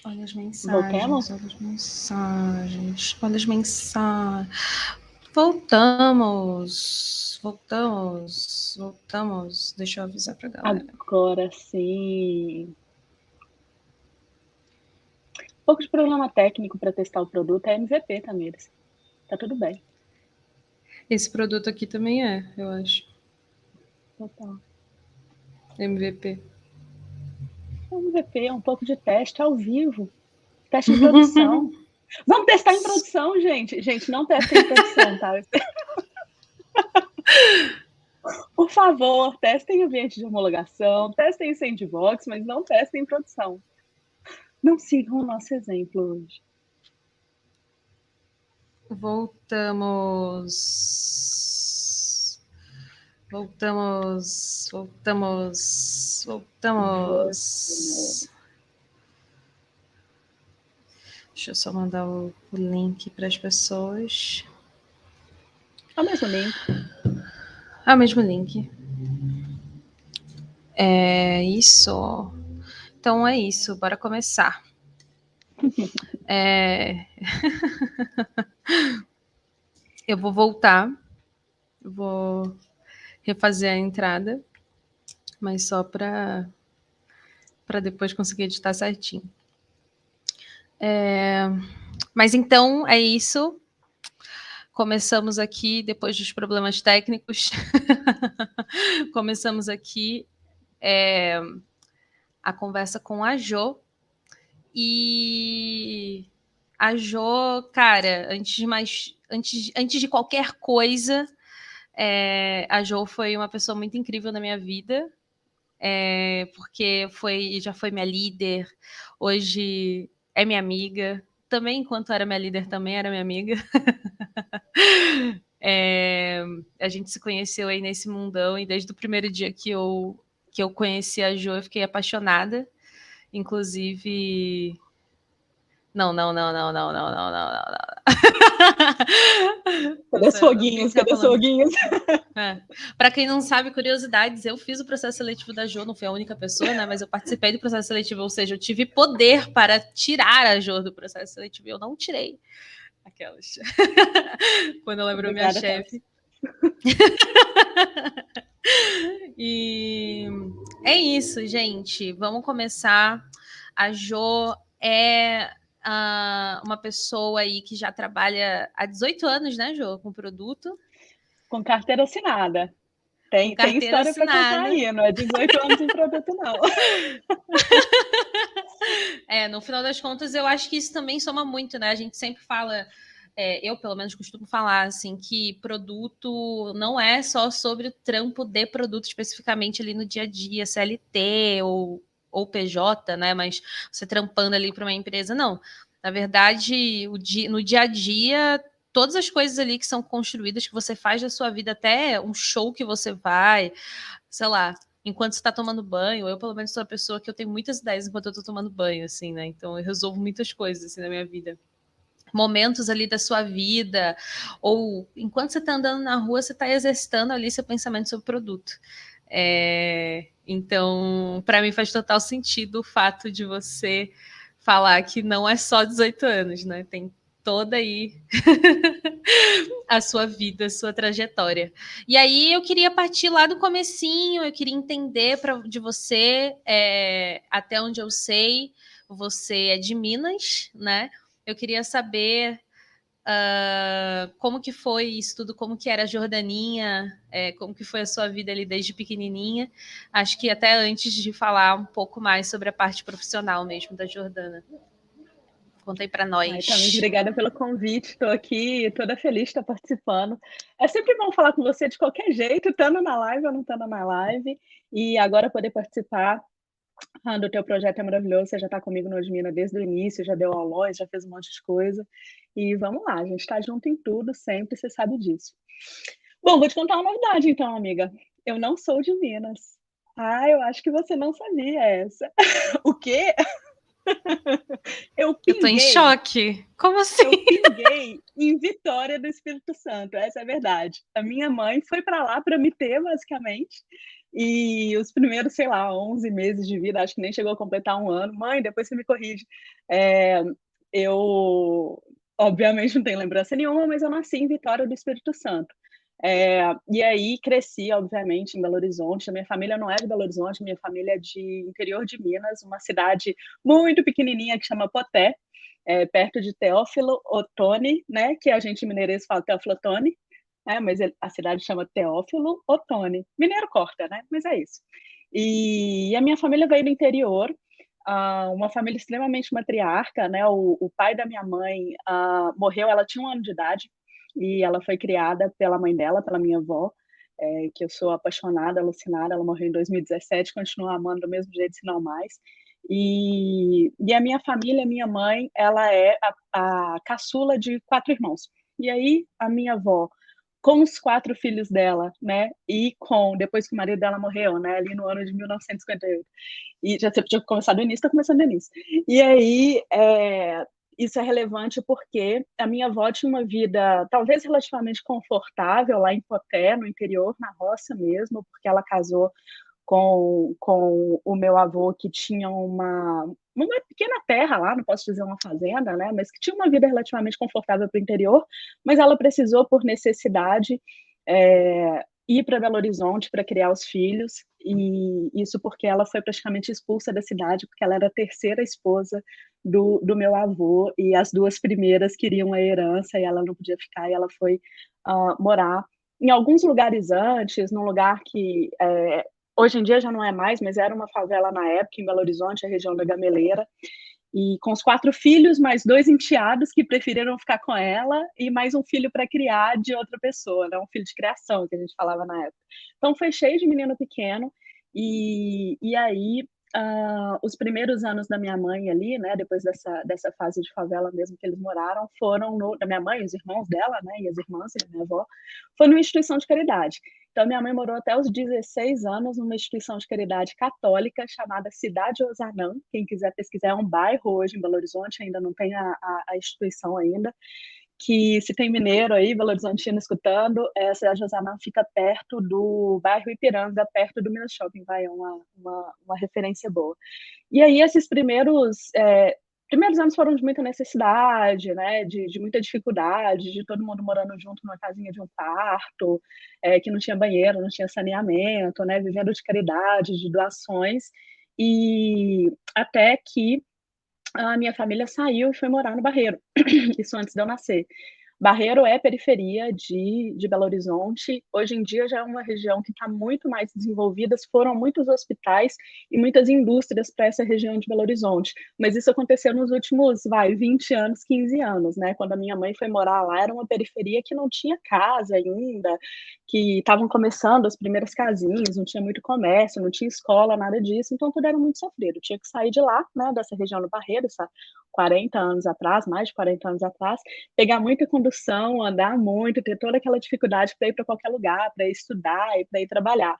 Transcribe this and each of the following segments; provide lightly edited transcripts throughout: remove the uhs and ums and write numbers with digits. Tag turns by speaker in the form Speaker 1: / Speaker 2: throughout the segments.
Speaker 1: Olha as
Speaker 2: Voltemos?
Speaker 1: mensagens, olha as mensagens, olha as mensagens. Voltamos. Deixa eu avisar pra galera.
Speaker 2: Agora sim. Pouco de problema técnico para testar o produto é MVP, Tamires. Tá tudo bem.
Speaker 1: Esse produto aqui também eu acho.
Speaker 2: Total.
Speaker 1: MVP.
Speaker 2: MVP é um pouco de teste ao vivo. Teste em produção. Vamos testar em produção, gente. Gente, não testem em produção, tá? Por favor, testem em ambiente de homologação, testem em sandbox, mas não testem em produção. Não sigam o nosso exemplo hoje.
Speaker 1: Voltamos. Voltamos.
Speaker 2: Vamos.
Speaker 1: Deixa eu só mandar o link para as pessoas.
Speaker 2: É o mesmo link.
Speaker 1: Ah, mesmo link. É isso. Então é isso, bora começar. Eu vou voltar, eu vou refazer a entrada, mas só para depois conseguir editar certinho. Mas então é isso. Começamos aqui, depois dos problemas técnicos, começamos aqui a conversa com a Jo. E a Jo, cara, antes de qualquer coisa, a Jo foi uma pessoa muito incrível na minha vida, porque já foi minha líder, hoje é minha amiga. Também, enquanto era minha líder, também era minha amiga. A gente se conheceu aí nesse mundão, e desde o primeiro dia que eu conheci a Jo, eu fiquei apaixonada. Inclusive. Não.
Speaker 2: Cadê os
Speaker 1: O que
Speaker 2: foguinhos?
Speaker 1: você tá
Speaker 2: Cadê os
Speaker 1: falando?
Speaker 2: foguinhos?
Speaker 1: Para quem não sabe, curiosidades, eu fiz o processo seletivo da Jo, não fui a única pessoa, né? Mas eu participei do processo seletivo, ou seja, eu tive poder para tirar a Jo do processo seletivo e eu não tirei aquelas. Quando eu lembro minha
Speaker 2: Obrigada, Thames.
Speaker 1: chefe. E é isso, gente. Vamos começar. A Jo é uma pessoa aí que já trabalha há 18 anos, né, Jo, com produto.
Speaker 2: Com carteira assinada.
Speaker 1: Com
Speaker 2: Tem
Speaker 1: carteira
Speaker 2: história para contar
Speaker 1: assinada.
Speaker 2: aí, não é 18 anos em produto, não.
Speaker 1: No final das contas, eu acho que isso também soma muito, né? A gente sempre fala, eu pelo menos costumo falar, assim, que produto não é só sobre o trampo de produto especificamente ali no dia a dia, CLT ou PJ, né? Mas você trampando ali para uma empresa, não. Na verdade, no dia a dia, todas as coisas ali que são construídas, que você faz da sua vida, até um show que você vai, sei lá, enquanto você está tomando banho. Eu, pelo menos, sou a pessoa que eu tenho muitas ideias enquanto eu estou tomando banho, assim, né? Então, eu resolvo muitas coisas, assim, na minha vida. Momentos ali da sua vida, ou enquanto você está andando na rua, você está exercitando ali seu pensamento sobre o produto. Então, para mim faz total sentido o fato de você falar que não é só 18 anos, né? Tem toda aí a sua vida, a sua trajetória. E aí eu queria partir lá do comecinho, eu queria entender de você, até onde eu sei, você é de Minas, né? Eu queria saber como que foi isso tudo, como que era a Jordaninha, como que foi a sua vida ali desde pequenininha. Acho que até antes de falar um pouco mais sobre a parte profissional mesmo da Jordana. Conta aí para
Speaker 2: Ai, Thames,
Speaker 1: nós.
Speaker 2: obrigada pelo convite. Estou aqui toda feliz de estar participando. É sempre bom falar com você de qualquer jeito, estando na live ou não estando na live. E agora poder participar do teu projeto é maravilhoso. Você já está comigo no Osmina desde o início, já deu aulões, já fez um monte de coisa. E vamos lá, a gente está junto em tudo, sempre, você sabe disso. Bom, vou te contar uma novidade então, amiga. Eu não sou de Minas. Ah, eu acho que você não sabia essa. O quê? Eu
Speaker 1: Eu tô em
Speaker 2: pinguei
Speaker 1: choque. Como
Speaker 2: Eu
Speaker 1: assim?
Speaker 2: pinguei em Vitória do Espírito Santo, essa é a verdade. A minha mãe foi para lá para me ter, basicamente, E os primeiros, sei lá, 11 meses de vida, acho que nem chegou a completar um ano. Mãe, depois você me corrige. É, eu, obviamente, não tenho lembrança nenhuma, mas eu nasci em Vitória do Espírito Santo. E aí cresci, obviamente, em Belo Horizonte. A minha família não é de Belo Horizonte, a minha família é de interior de Minas, uma cidade muito pequenininha que chama Poté, perto de Teófilo Otoni, né? Que a gente mineirês fala Teófilo Otoni, mas a cidade chama Teófilo Otoni. Mineiro corta, né? Mas é isso. E a minha família veio do interior, uma família extremamente matriarca, né? O pai da minha mãe morreu, ela tinha 1 ano de idade, e ela foi criada pela mãe dela, pela minha avó, que eu sou apaixonada, alucinada. Ela morreu em 2017, continuo amando do mesmo jeito, se não mais. E a minha família, minha mãe, ela é a caçula de 4 irmãos. E aí, a minha avó, com os 4 filhos dela, né, e depois que o marido dela morreu, né, ali no ano de 1958, e já tinha começado do início, está começando do início. E aí, isso é relevante porque a minha avó tinha uma vida talvez relativamente confortável lá em Poté, no interior, na roça mesmo, porque ela casou com o meu avô, que tinha uma pequena terra lá, não posso dizer uma fazenda, né, mas que tinha uma vida relativamente confortável para o interior, mas ela precisou, por necessidade, ir para Belo Horizonte para criar os filhos, e isso porque ela foi praticamente expulsa da cidade, porque ela era a terceira esposa do meu avô, e as 2 primeiras queriam a herança, e ela não podia ficar, e ela foi morar em alguns lugares antes, num lugar que hoje em dia já não é mais, mas era uma favela na época, em Belo Horizonte, a região da Gameleira, e com os 4 filhos, mais 2 enteados que preferiram ficar com ela, e mais um filho para criar de outra pessoa, né? Um filho de criação, que a gente falava na época. Então foi cheio de menino pequeno, e aí os primeiros anos da minha mãe ali, né, depois dessa fase de favela mesmo que eles moraram, foram da minha mãe, os irmãos dela, né, e as irmãs e a minha avó, foi numa instituição de caridade. Então, minha mãe morou até os 16 anos numa instituição de caridade católica chamada Cidade Ozanam. Quem quiser pesquisar, é um bairro hoje em Belo Horizonte, ainda não tem a instituição ainda. Que se tem mineiro aí, Belo Horizontino escutando, a Cidade Ozanam fica perto do bairro Ipiranga, perto do Minas Shopping, vai, é uma referência boa. E aí, esses primeiros anos foram de muita necessidade, né, de muita dificuldade, de todo mundo morando junto numa casinha de um quarto, que não tinha banheiro, não tinha saneamento, né, vivendo de caridade, de doações, e até que a minha família saiu e foi morar no Barreiro, isso antes de eu nascer. Barreiro é periferia de Belo Horizonte. Hoje em dia já é uma região que está muito mais desenvolvida, foram muitos hospitais e muitas indústrias para essa região de Belo Horizonte. Mas isso aconteceu nos últimos, 20 anos, 15 anos, né? Quando a minha mãe foi morar lá, era uma periferia que não tinha casa ainda, que estavam começando as primeiras casinhas, não tinha muito comércio, não tinha escola, nada disso, então tudo era muito sofrido. Tinha que sair de lá, né, dessa região do Barreiro, 40 anos atrás, mais de 40 anos atrás, pegar muita condução, andar muito, ter toda aquela dificuldade para ir para qualquer lugar, para ir estudar e para ir trabalhar.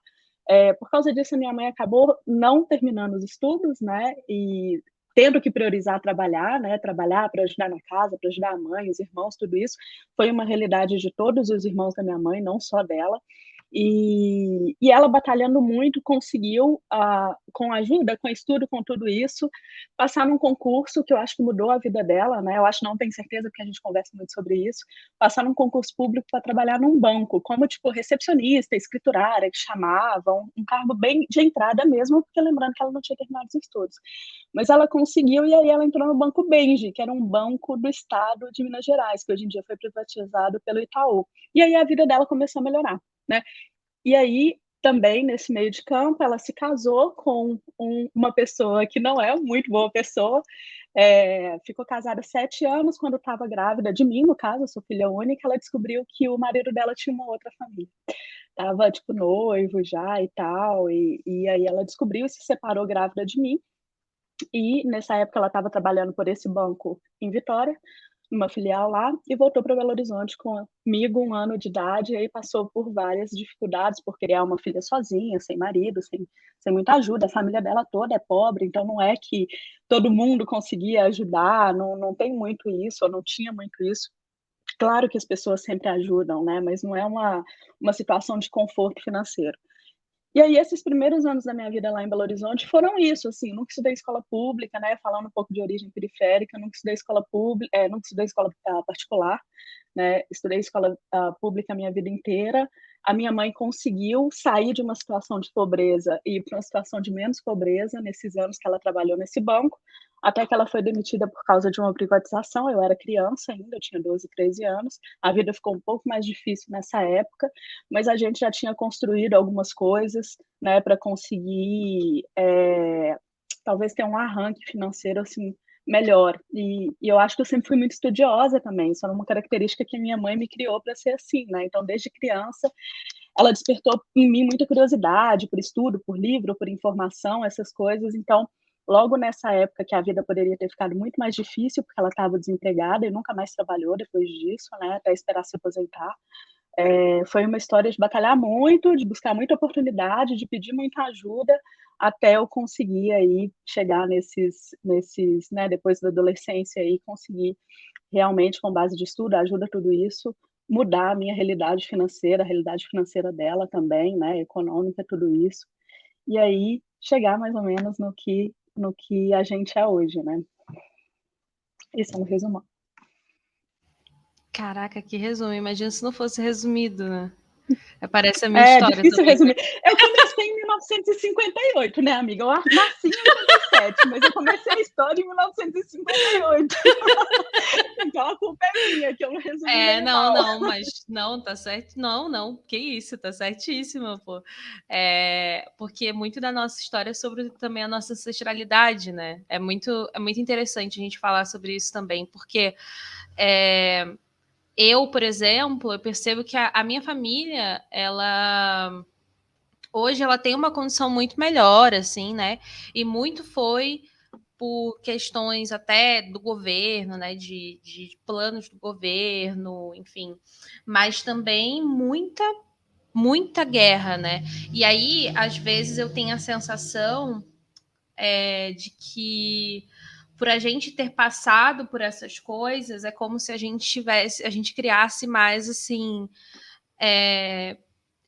Speaker 2: Por causa disso, a minha mãe acabou não terminando os estudos, né, e tendo que priorizar trabalhar, né, trabalhar para ajudar na casa, para ajudar a mãe, os irmãos, tudo isso, foi uma realidade de todos os irmãos da minha mãe, não só dela. E ela batalhando muito conseguiu, com ajuda, com estudo, com tudo isso, passar num concurso que eu acho que mudou a vida dela, né? Eu acho, não tenho certeza, porque a gente conversa muito sobre isso, passar num concurso público para trabalhar num banco, como tipo recepcionista, escriturária, que chamavam, um cargo bem de entrada mesmo, porque lembrando que ela não tinha terminado os estudos. Mas ela conseguiu, e aí ela entrou no Banco Benji, que era um banco do estado de Minas Gerais, que hoje em dia foi privatizado pelo Itaú. E aí a vida dela começou a melhorar, né? E aí, também, nesse meio de campo, ela se casou com uma pessoa que não é muito boa pessoa, ficou casada 7 anos. Quando estava grávida de mim, no caso, eu sou filha única, ela descobriu que o marido dela tinha uma outra família. Tava, tipo, noivo já e tal, e aí ela descobriu e se separou grávida de mim, e nessa época ela estava trabalhando por esse banco em Vitória, numa filial lá, e voltou para Belo Horizonte comigo, 1 ano de idade, e aí passou por várias dificuldades, por criar uma filha sozinha, sem marido, sem muita ajuda. A família dela toda é pobre, então não é que todo mundo conseguia ajudar, não tem muito isso, ou não tinha muito isso. Claro que as pessoas sempre ajudam, né, mas não é uma situação de conforto financeiro. E aí esses primeiros anos da minha vida lá em Belo Horizonte foram isso, assim, nunca estudei escola pública, né, falando um pouco de origem periférica, nunca estudei escola pública, nunca estudei escola particular, né, estudei escola pública a minha vida inteira. A minha mãe conseguiu sair de uma situação de pobreza e ir para uma situação de menos pobreza nesses anos que ela trabalhou nesse banco, até que ela foi demitida por causa de uma privatização. Eu era criança ainda, eu tinha 12, 13 anos, a vida ficou um pouco mais difícil nessa época, mas a gente já tinha construído algumas coisas, né, para conseguir, talvez ter um arranque financeiro, assim, melhor. E eu acho que eu sempre fui muito estudiosa também, isso era uma característica que a minha mãe me criou para ser assim, né, então desde criança ela despertou em mim muita curiosidade por estudo, por livro, por informação, essas coisas. Então, logo nessa época que a vida poderia ter ficado muito mais difícil, porque ela estava desempregada e nunca mais trabalhou depois disso, né, até esperar se aposentar. Foi uma história de batalhar muito, de buscar muita oportunidade, de pedir muita ajuda, até eu conseguir aí chegar nesses, né, depois da adolescência aí, conseguir realmente, com base de estudo, ajuda, tudo isso, mudar a minha realidade financeira, a realidade financeira dela também, né, econômica, tudo isso. E aí chegar mais ou menos no que a gente é hoje, né. Isso é um resumão.
Speaker 1: Caraca, que resumo. Imagina se não fosse resumido, né? Parece a minha
Speaker 2: É
Speaker 1: história
Speaker 2: difícil
Speaker 1: também.
Speaker 2: resumir. Eu comecei em 1958, né, amiga? Eu nasci em 87, mas eu comecei a história em 1958. Então a culpa é minha, que eu não resumi meio
Speaker 1: Não,
Speaker 2: mal.
Speaker 1: não, mas não, tá certo. Não, não, que isso, tá certíssima, pô. Porque muito da nossa história é sobre também a nossa ancestralidade, né? É muito interessante a gente falar sobre isso também, porque eu, por exemplo, eu percebo que a minha família, hoje ela tem uma condição muito melhor, assim, né? E muito foi por questões até do governo, né, de planos do governo, enfim, mas também muita guerra, né? E aí, às vezes, eu tenho a sensação de que por a gente ter passado por essas coisas, é como se a gente criasse mais assim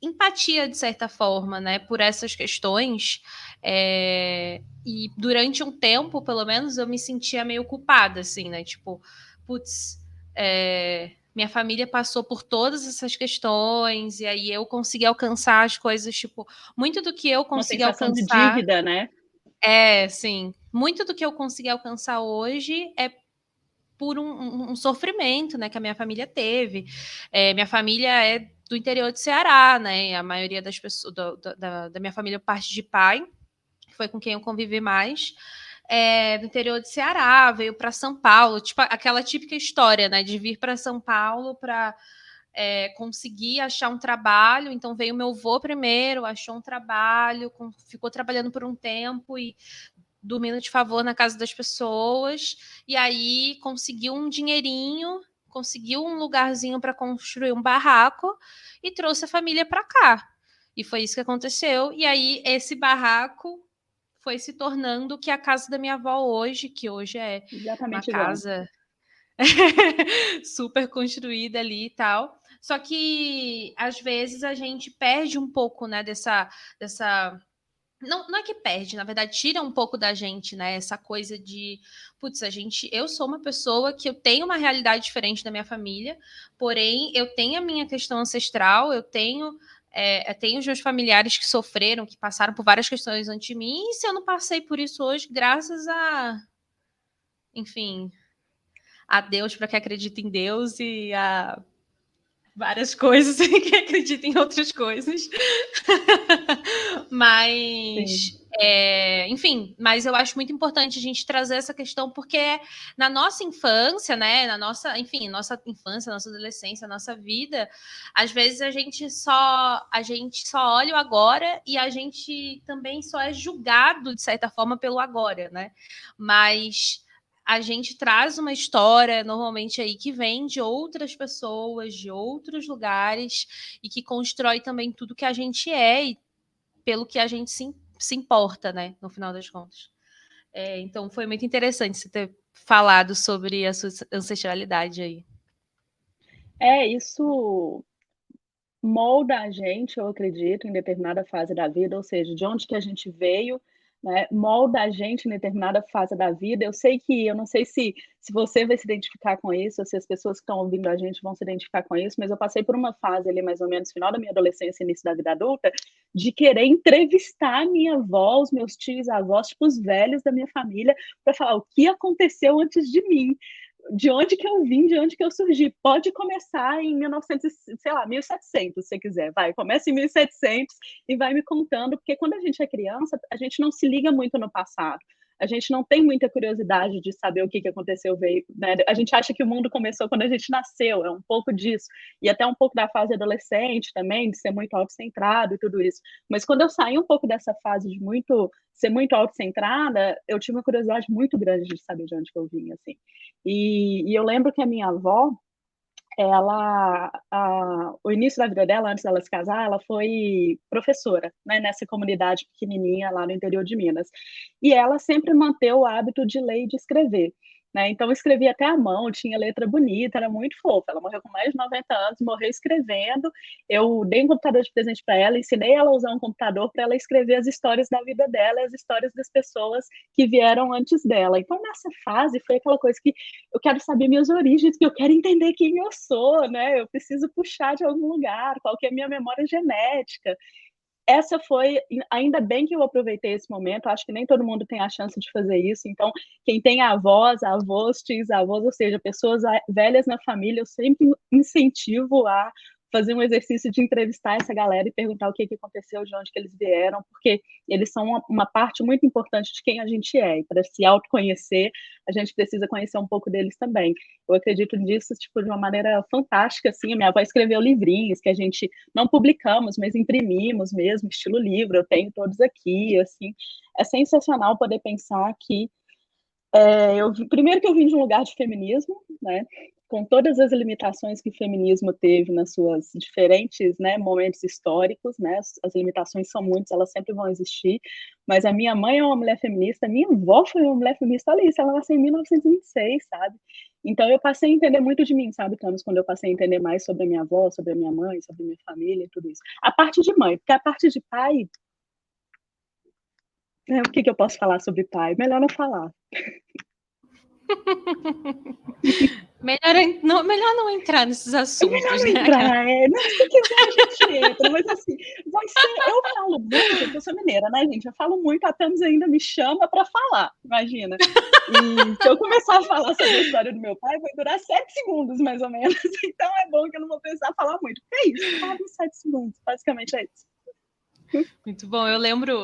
Speaker 1: empatia, de certa forma, né, por essas questões. E durante um tempo, pelo menos, eu me sentia meio culpada, assim, né? Tipo, putz, minha família passou por todas essas questões, e aí eu consegui alcançar as coisas, tipo, muito do que eu
Speaker 2: Uma
Speaker 1: consegui
Speaker 2: sensação de
Speaker 1: alcançar.
Speaker 2: dívida, né?
Speaker 1: Sim. Muito do que eu consegui alcançar hoje é por um sofrimento, né, que a minha família teve. Minha família é do interior de Ceará, né? A maioria das pessoas da minha família, parte de pai, que foi com quem eu convivi mais, do interior de Ceará, veio para São Paulo, tipo aquela típica história, né, de vir para São Paulo para conseguir achar um trabalho. Então veio meu avô primeiro, achou um trabalho, ficou trabalhando por um tempo e dormindo de favor na casa das pessoas, e aí conseguiu um dinheirinho, conseguiu um lugarzinho para construir um barraco e trouxe a família para cá. E foi isso que aconteceu. E aí esse barraco foi se tornando o que é a casa da minha avó hoje, que hoje é uma
Speaker 2: Exatamente igual.
Speaker 1: casa super construída ali e tal. Só que às vezes a gente perde um pouco, né, dessa não é que perde, na verdade, tira um pouco da gente, né? Essa coisa de, putz, eu sou uma pessoa que eu tenho uma realidade diferente da minha família, porém eu tenho a minha questão ancestral, eu tenho os meus familiares que sofreram, que passaram por várias questões antes de mim, e se eu não passei por isso hoje, graças enfim, a Deus, para que acredita em Deus, e a várias coisas que acredita em outras coisas.
Speaker 2: Sim.
Speaker 1: Mas, enfim, mas eu acho muito importante a gente trazer essa questão, porque na nossa infância, né, nossa infância, nossa adolescência, nossa vida, às vezes a gente só olha o agora e a gente também só é julgado, de certa forma, pelo agora, né? Mas a gente traz uma história, normalmente aí, que vem de outras pessoas, de outros lugares, e que constrói também tudo que a gente é e pelo que a gente se importa, né, no final das contas. Então foi muito interessante você ter falado sobre a sua ancestralidade aí.
Speaker 2: Isso molda a gente, eu acredito, em determinada fase da vida, ou seja, de onde que a gente veio, né, molda a gente em determinada fase da vida. Eu não sei se você vai se identificar com isso, ou se as pessoas que estão ouvindo a gente vão se identificar com isso, mas eu passei por uma fase ali, mais ou menos, final da minha adolescência, início da vida adulta, de querer entrevistar a minha avó, os meus tios, avós, tipo, os velhos da minha família, para falar o que aconteceu antes de mim, de onde que eu vim, de onde que eu surgi. Pode começar em 1900, sei lá, 1700, se você quiser, vai, começa em 1700 e vai me contando, porque quando a gente é criança, a gente não se liga muito no passado. A gente não tem muita curiosidade de saber o que aconteceu, veio, né? A gente acha que o mundo começou quando a gente nasceu, é um pouco disso. E até um pouco da fase adolescente também, de ser muito autocentrado e tudo isso. Mas quando eu saí um pouco dessa fase de ser muito autocentrada, eu tive uma curiosidade muito grande de saber de onde que eu vim, assim. E eu lembro que a minha avó, o início da vida dela, antes dela se casar, ela foi professora, né, nessa comunidade pequenininha lá no interior de Minas. E ela sempre manteve o hábito de ler e de escrever. Né? Então, escrevia até à mão, tinha letra bonita, era muito fofa. Ela morreu com mais de 90 anos, morreu escrevendo. Eu dei um computador de presente para ela, ensinei ela a usar um computador para ela escrever as histórias da vida dela, as histórias das pessoas que vieram antes dela. Então, nessa fase, foi aquela coisa que eu quero saber minhas origens, que eu quero entender quem eu sou, né? Eu preciso puxar de algum lugar, qual que é a minha memória genética. Essa foi, ainda bem que eu aproveitei esse momento, acho que nem todo mundo tem a chance de fazer isso, então quem tem avós, tios, avós, ou seja, pessoas velhas na família, eu sempre incentivo a fazer um exercício de entrevistar essa galera e perguntar o que aconteceu, de onde que eles vieram, porque eles são uma parte muito importante de quem a gente é, e para se autoconhecer, a gente precisa conhecer um pouco deles também. Eu acredito nisso, tipo, de uma maneira fantástica, assim, a minha avó escreveu livrinhos que a gente não publicamos, mas imprimimos mesmo, estilo livro, eu tenho todos aqui, assim, é sensacional poder pensar que primeiro que eu vim de um lugar de feminismo, né, com todas as limitações que o feminismo teve nas suas diferentes, né, momentos históricos, né, as limitações são muitas, elas sempre vão existir, mas a minha mãe é uma mulher feminista, a minha avó foi uma mulher feminista, olha isso, ela nasceu em 1926, sabe? Então eu passei a entender muito de mim, sabe, Camis, quando eu passei a entender mais sobre a minha avó, sobre a minha mãe, sobre a minha família e tudo isso. A parte de mãe, porque a parte de pai, o que eu posso falar sobre pai? Melhor não falar.
Speaker 1: Melhor não entrar nesses assuntos,
Speaker 2: Melhor não
Speaker 1: né?
Speaker 2: entrar, não, se quiser a gente entra, mas assim, vai ser, eu falo muito, porque eu sou mineira, né, gente? Eu falo muito, a Thames ainda me chama para falar, imagina. E se eu começar a falar sobre a história do meu pai, vai durar 7 segundos, mais ou menos. Então é bom que eu não vou precisar falar muito. Porque é isso, fala em 7 segundos, basicamente é isso.
Speaker 1: Muito bom. Eu lembro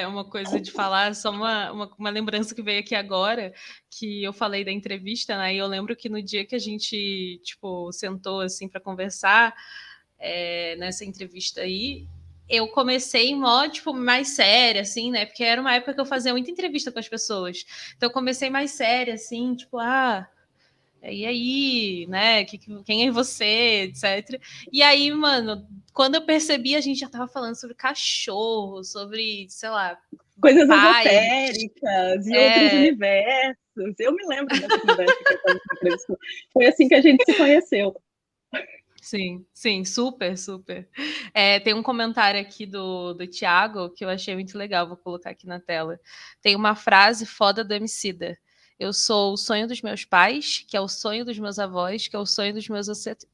Speaker 1: uma coisa de falar, só uma lembrança que veio aqui agora, que eu falei da entrevista, né? E eu lembro que no dia que a gente, tipo, sentou assim para conversar nessa entrevista aí, eu comecei em modo, tipo, mais séria, assim, né? Porque era uma época que eu fazia muita entrevista com as pessoas. Então eu comecei mais séria, assim, tipo, e aí, né? Quem é você, etc. E aí, mano, quando eu percebi, a gente já tava falando sobre cachorro, sobre, sei lá,
Speaker 2: Coisas
Speaker 1: pai.
Speaker 2: esotéricas e outros universos. Eu me lembro dessa conversa que a Thames me entrevistou. Foi assim que a gente se conheceu.
Speaker 1: Sim, sim, super, super. Tem um comentário aqui do Thiago que eu achei muito legal, vou colocar aqui na tela. Tem uma frase foda do Emicida. Eu sou o sonho dos meus pais, que é o sonho dos meus avós, que é o sonho dos meus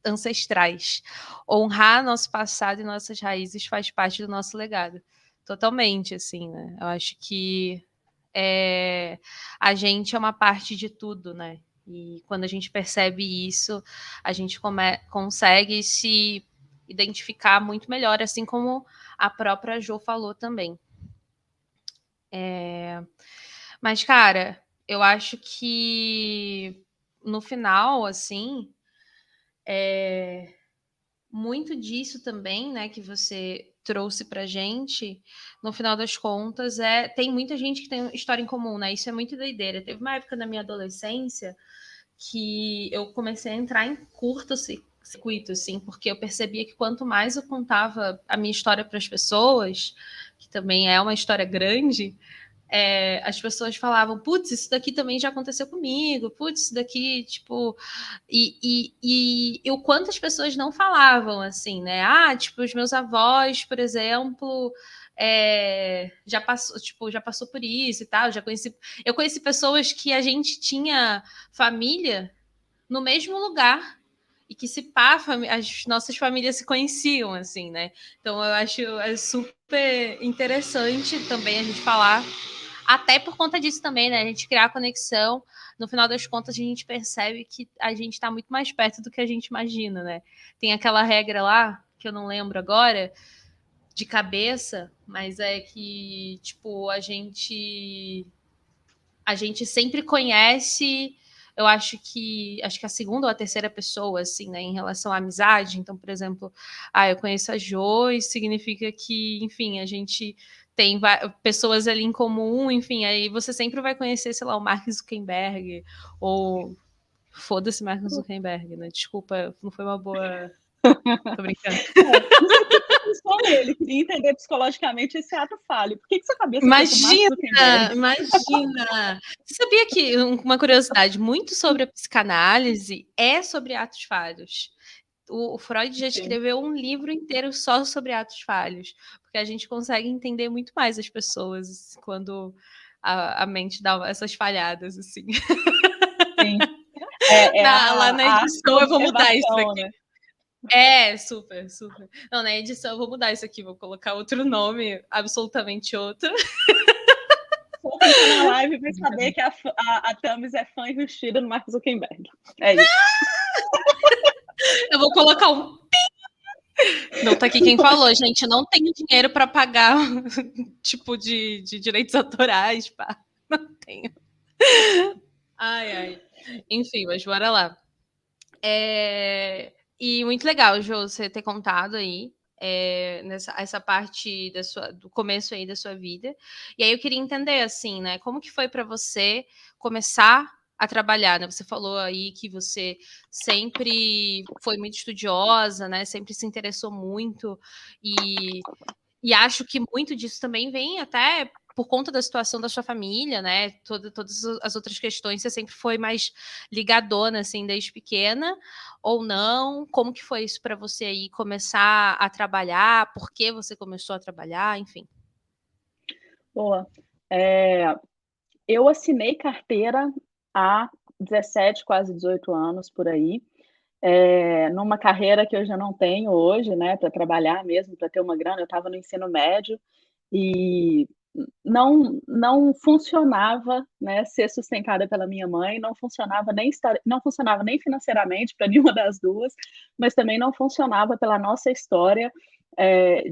Speaker 1: ancestrais. Honrar nosso passado e nossas raízes faz parte do nosso legado. Totalmente, assim, né? Eu acho que a gente é uma parte de tudo, né? E quando a gente percebe isso, a gente consegue se identificar muito melhor, assim como a própria Jo falou também. Mas, cara, eu acho que no final, assim, muito disso também, né, que você trouxe pra gente, no final das contas, tem muita gente que tem história em comum, né? Isso é muito doideira. Teve uma época na minha adolescência que eu comecei a entrar em curto-circuito, assim, porque eu percebia que quanto mais eu contava a minha história para as pessoas, que também é uma história grande, as pessoas falavam, putz, isso daqui também já aconteceu comigo, putz, isso daqui, tipo... E o quanto as pessoas não falavam, assim, né? Ah, tipo, os meus avós, por exemplo, já passou por isso e tal, eu conheci pessoas que a gente tinha família no mesmo lugar, e que se pá, as nossas famílias se conheciam, assim, né? Então eu acho super interessante também a gente falar, até por conta disso também, né? A gente criar conexão, no final das contas a gente percebe que a gente está muito mais perto do que a gente imagina, né? Tem aquela regra lá, que eu não lembro agora, de cabeça, mas é que, tipo, a gente sempre conhece, eu acho que a segunda ou a terceira pessoa, assim, né, em relação à amizade. Então, por exemplo, eu conheço a Jo, e significa que, enfim, a gente tem pessoas ali em comum, enfim, aí você sempre vai conhecer, sei lá, o Mark Zuckerberg, ou foda-se Mark Zuckerberg, né? Desculpa, não foi uma boa. Tô brincando.
Speaker 2: Não sei porque você pensou nele, queria entender psicologicamente esse ato falho. Por que sua cabeça foi pro Mark Zuckerberg?
Speaker 1: Imagina! Você sabia que uma curiosidade muito sobre a psicanálise é sobre atos falhos? O Freud já
Speaker 2: Sim.
Speaker 1: escreveu um livro inteiro só sobre atos falhos, porque a gente consegue entender muito mais as pessoas quando a mente dá essas falhadas, assim.
Speaker 2: Sim.
Speaker 1: Lá na
Speaker 2: A arte da
Speaker 1: edição eu vou mudar isso
Speaker 2: observação,
Speaker 1: daqui.
Speaker 2: né?
Speaker 1: Super, super. Não, na edição eu vou mudar isso aqui, vou colocar outro nome, absolutamente outro.
Speaker 2: Só quem tá na live vai saber que a Thames é fã investida no Mark Zuckerberg. É isso.
Speaker 1: Eu vou colocar um. Não, tá aqui quem falou, gente. Não tenho dinheiro para pagar tipo de direitos autorais, pá. Não tenho. Ai, ai. Enfim, mas bora lá. E muito legal, Jô, você ter contado aí essa parte do começo aí da sua vida. E aí eu queria entender, assim, né? Como que foi para você começar a trabalhar, né? Você falou aí que você sempre foi muito estudiosa, né? Sempre se interessou muito e acho que muito disso também vem até por conta da situação da sua família, né? Todas as outras questões, você sempre foi mais ligadona, assim, desde pequena, ou não? Como que foi isso para você aí começar a trabalhar? Por que você começou a trabalhar? Enfim.
Speaker 2: Boa. Eu assinei carteira há 17, quase 18 anos, por aí, numa carreira que eu já não tenho hoje, né, para trabalhar mesmo, para ter uma grana. Eu estava no ensino médio e não funcionava, né, ser sustentada pela minha mãe, não funcionava nem financeiramente para nenhuma das duas, mas também não funcionava pela nossa história,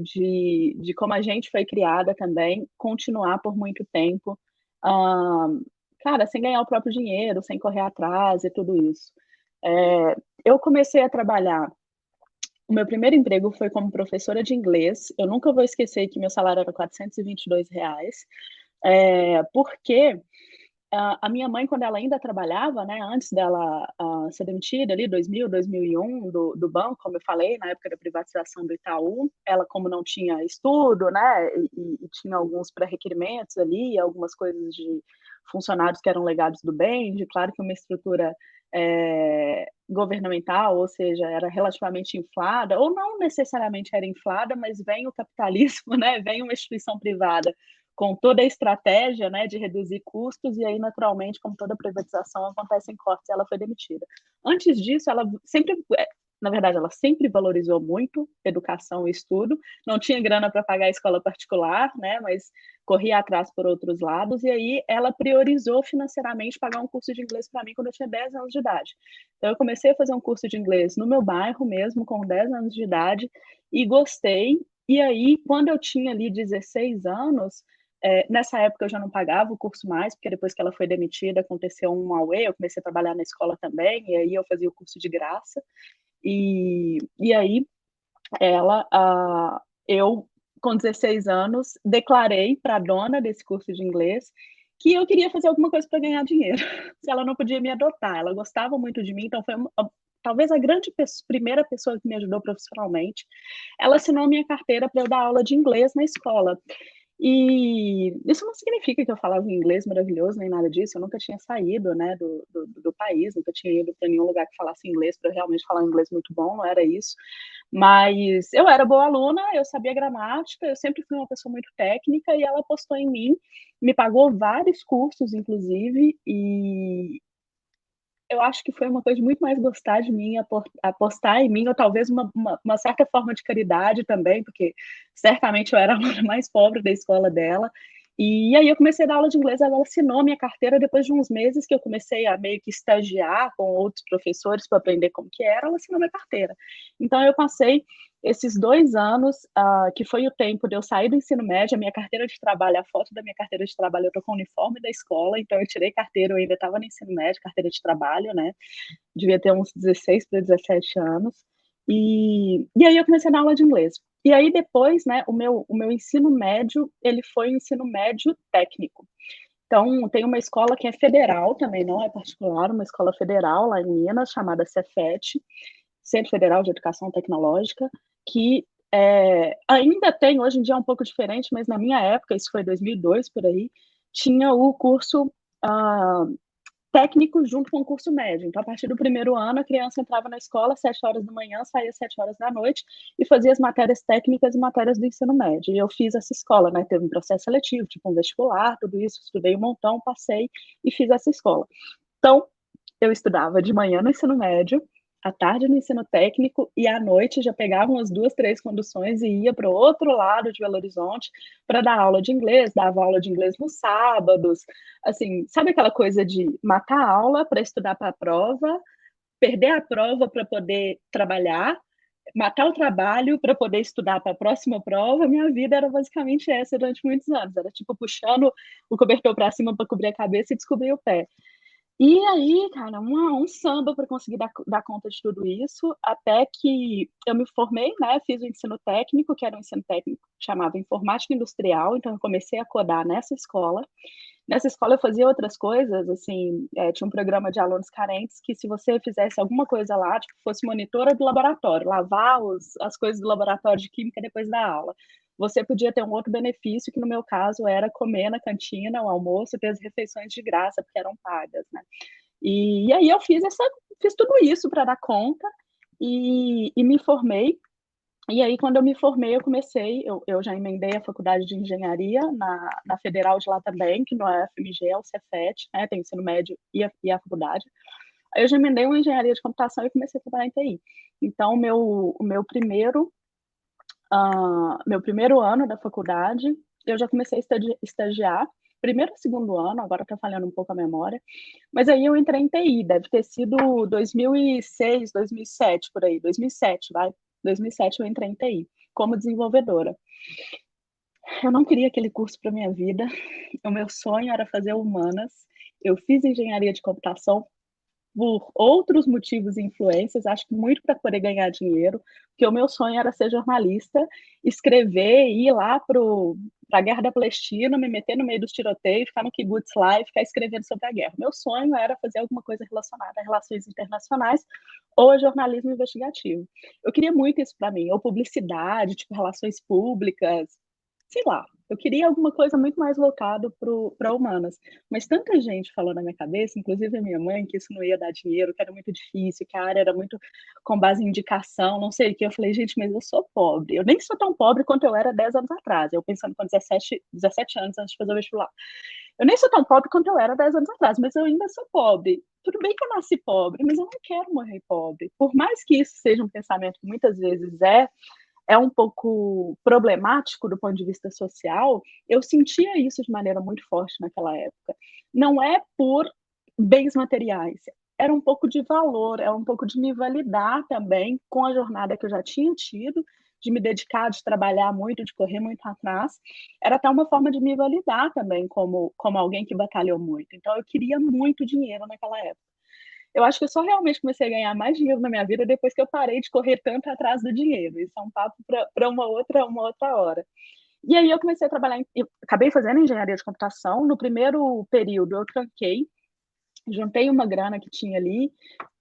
Speaker 2: de como a gente foi criada também, continuar por muito tempo, hã, cara, sem ganhar o próprio dinheiro, sem correr atrás e tudo isso. Eu comecei a trabalhar. O meu primeiro emprego foi como professora de inglês. Eu nunca vou esquecer que meu salário era R$ 422, porque a minha mãe, quando ela ainda trabalhava, né, antes dela ser demitida ali, 2000, 2001, do banco, como eu falei, na época da privatização do Itaú, ela, como não tinha estudo, né, e tinha alguns pré-requerimentos ali, algumas coisas de funcionários que eram legados do bem, de claro que uma estrutura governamental, ou seja, era relativamente inflada, ou não necessariamente era inflada, mas vem o capitalismo, né, vem uma instituição privada com toda a estratégia, né, de reduzir custos, e aí, naturalmente, como toda privatização, acontecem cortes, e ela foi demitida. Antes disso, ela sempre, na verdade, ela sempre valorizou muito educação e estudo, não tinha grana para pagar a escola particular, né, mas corria atrás por outros lados, e aí ela priorizou financeiramente pagar um curso de inglês para mim quando eu tinha 10 anos de idade. Então, eu comecei a fazer um curso de inglês no meu bairro mesmo, com 10 anos de idade, e gostei. E aí, quando eu tinha ali 16 anos, nessa época eu já não pagava o curso mais, porque depois que ela foi demitida, aconteceu um auê, eu comecei a trabalhar na escola também, e aí eu fazia o curso de graça. E aí, eu, com 16 anos, declarei para a dona desse curso de inglês que eu queria fazer alguma coisa para ganhar dinheiro, se ela não podia me adotar. Ela gostava muito de mim, então foi talvez a primeira pessoa que me ajudou profissionalmente. Ela assinou minha carteira para eu dar aula de inglês na escola. E isso não significa que eu falava inglês maravilhoso, nem nada disso. Eu nunca tinha saído, né, do país, nunca tinha ido para nenhum lugar que falasse inglês para realmente falar inglês muito bom, não era isso. Mas eu era boa aluna, eu sabia gramática, eu sempre fui uma pessoa muito técnica e ela apostou em mim, me pagou vários cursos, inclusive, e eu acho que foi uma coisa de muito mais gostar de mim, apostar em mim, ou talvez uma certa forma de caridade também, porque certamente eu era a aluna mais pobre da escola dela. E aí eu comecei a dar aula de inglês, ela assinou minha carteira depois de uns meses que eu comecei a meio que estagiar com outros professores para aprender como que era, ela assinou minha carteira. Então eu passei esses 2 anos, que foi o tempo de eu sair do ensino médio, a minha carteira de trabalho, a foto da minha carteira de trabalho, eu tô com o uniforme da escola, então eu tirei carteira, eu ainda estava no ensino médio, carteira de trabalho, né? Devia ter uns 16 para 17 anos. E aí eu comecei a dar aula de inglês. E aí depois, né, o meu ensino médio, ele foi um ensino médio técnico. Então, tem uma escola que é federal também, não é particular, uma escola federal lá em Minas, chamada Cefet, Centro Federal de Educação Tecnológica, que ainda tem, hoje em dia é um pouco diferente, mas na minha época, isso foi 2002 por aí, tinha o curso técnico junto com o curso médio. Então, a partir do primeiro ano, a criança entrava na escola às 7 horas da manhã, saía às 7 horas da noite e fazia as matérias técnicas e matérias do ensino médio. E eu fiz essa escola, né? Teve um processo seletivo, tipo um vestibular, tudo isso, estudei um montão, passei e fiz essa escola. Então, eu estudava de manhã no ensino médio, à tarde no ensino técnico e à noite já pegava umas 2, 3 conduções e ia para o outro lado de Belo Horizonte para dar aula de inglês, dava aula de inglês nos sábados, assim, sabe aquela coisa de matar a aula para estudar para a prova, perder a prova para poder trabalhar, matar o trabalho para poder estudar para a próxima prova? Minha vida era basicamente essa durante muitos anos, era tipo puxando o cobertor para cima para cobrir a cabeça e descobrir o pé. E aí, cara, um samba para conseguir dar conta de tudo isso, até que eu me formei, né? Fiz o ensino técnico, que era um ensino técnico que chamava Informática Industrial, então eu comecei a codar nessa escola. Nessa escola eu fazia outras coisas, assim, tinha um programa de alunos carentes que se você fizesse alguma coisa lá, tipo, fosse monitora do laboratório, lavar as coisas do laboratório de química depois da aula, você podia ter um outro benefício, que no meu caso era comer na cantina, o almoço, ter as refeições de graça, porque eram pagas, né? E aí eu fiz tudo isso para dar conta e me formei. E aí, quando eu me formei, eu já emendei a faculdade de engenharia na Federal de lá também, que não é a FMG, é o Cefet, né? Tem ensino médio e a faculdade. Aí eu já emendei uma engenharia de computação e comecei a trabalhar em TI. Então, meu primeiro ano da faculdade, eu já comecei a estagiar. Primeiro e segundo ano, agora está falhando um pouco a memória, mas aí eu entrei em TI, deve ter sido 2006, 2007, por aí, 2007, vai. 2007 eu entrei em TI, como desenvolvedora. Eu não queria aquele curso para minha vida, o meu sonho era fazer humanas, eu fiz engenharia de computação por outros motivos e influências, acho que muito para poder ganhar dinheiro, porque o meu sonho era ser jornalista, escrever, ir lá para a Guerra da Palestina, me meter no meio dos tiroteios, ficar no kibbutz lá e ficar escrevendo sobre a guerra. Meu sonho era fazer alguma coisa relacionada a relações internacionais ou a jornalismo investigativo. Eu queria muito isso para mim, ou publicidade, tipo relações públicas, sei lá, eu queria alguma coisa muito mais voltado para humanas. Mas tanta gente falou na minha cabeça, inclusive a minha mãe, que isso não ia dar dinheiro, que era muito difícil, que a área era muito com base em indicação, não sei o que. Eu falei, gente, mas eu sou pobre. Eu nem sou tão pobre quanto eu era 10 anos atrás. Eu pensando com 17 anos antes de fazer o vestibular. Eu nem sou tão pobre quanto eu era 10 anos atrás, mas eu ainda sou pobre. Tudo bem que eu nasci pobre, mas eu não quero morrer pobre. Por mais que isso seja um pensamento que muitas vezes é um pouco problemático do ponto de vista social, eu sentia isso de maneira muito forte naquela época. Não é por bens materiais, era um pouco de valor, é um pouco de me validar também com a jornada que eu já tinha tido, de me dedicar, de trabalhar muito, de correr muito atrás. Era até uma forma de me validar também como alguém que batalhou muito. Então, eu queria muito dinheiro naquela época. Eu acho que eu só realmente comecei a ganhar mais dinheiro na minha vida depois que eu parei de correr tanto atrás do dinheiro. Isso é um papo para uma outra hora. E aí eu comecei a trabalhar, eu acabei fazendo engenharia de computação. No primeiro período eu tranquei, juntei uma grana que tinha ali,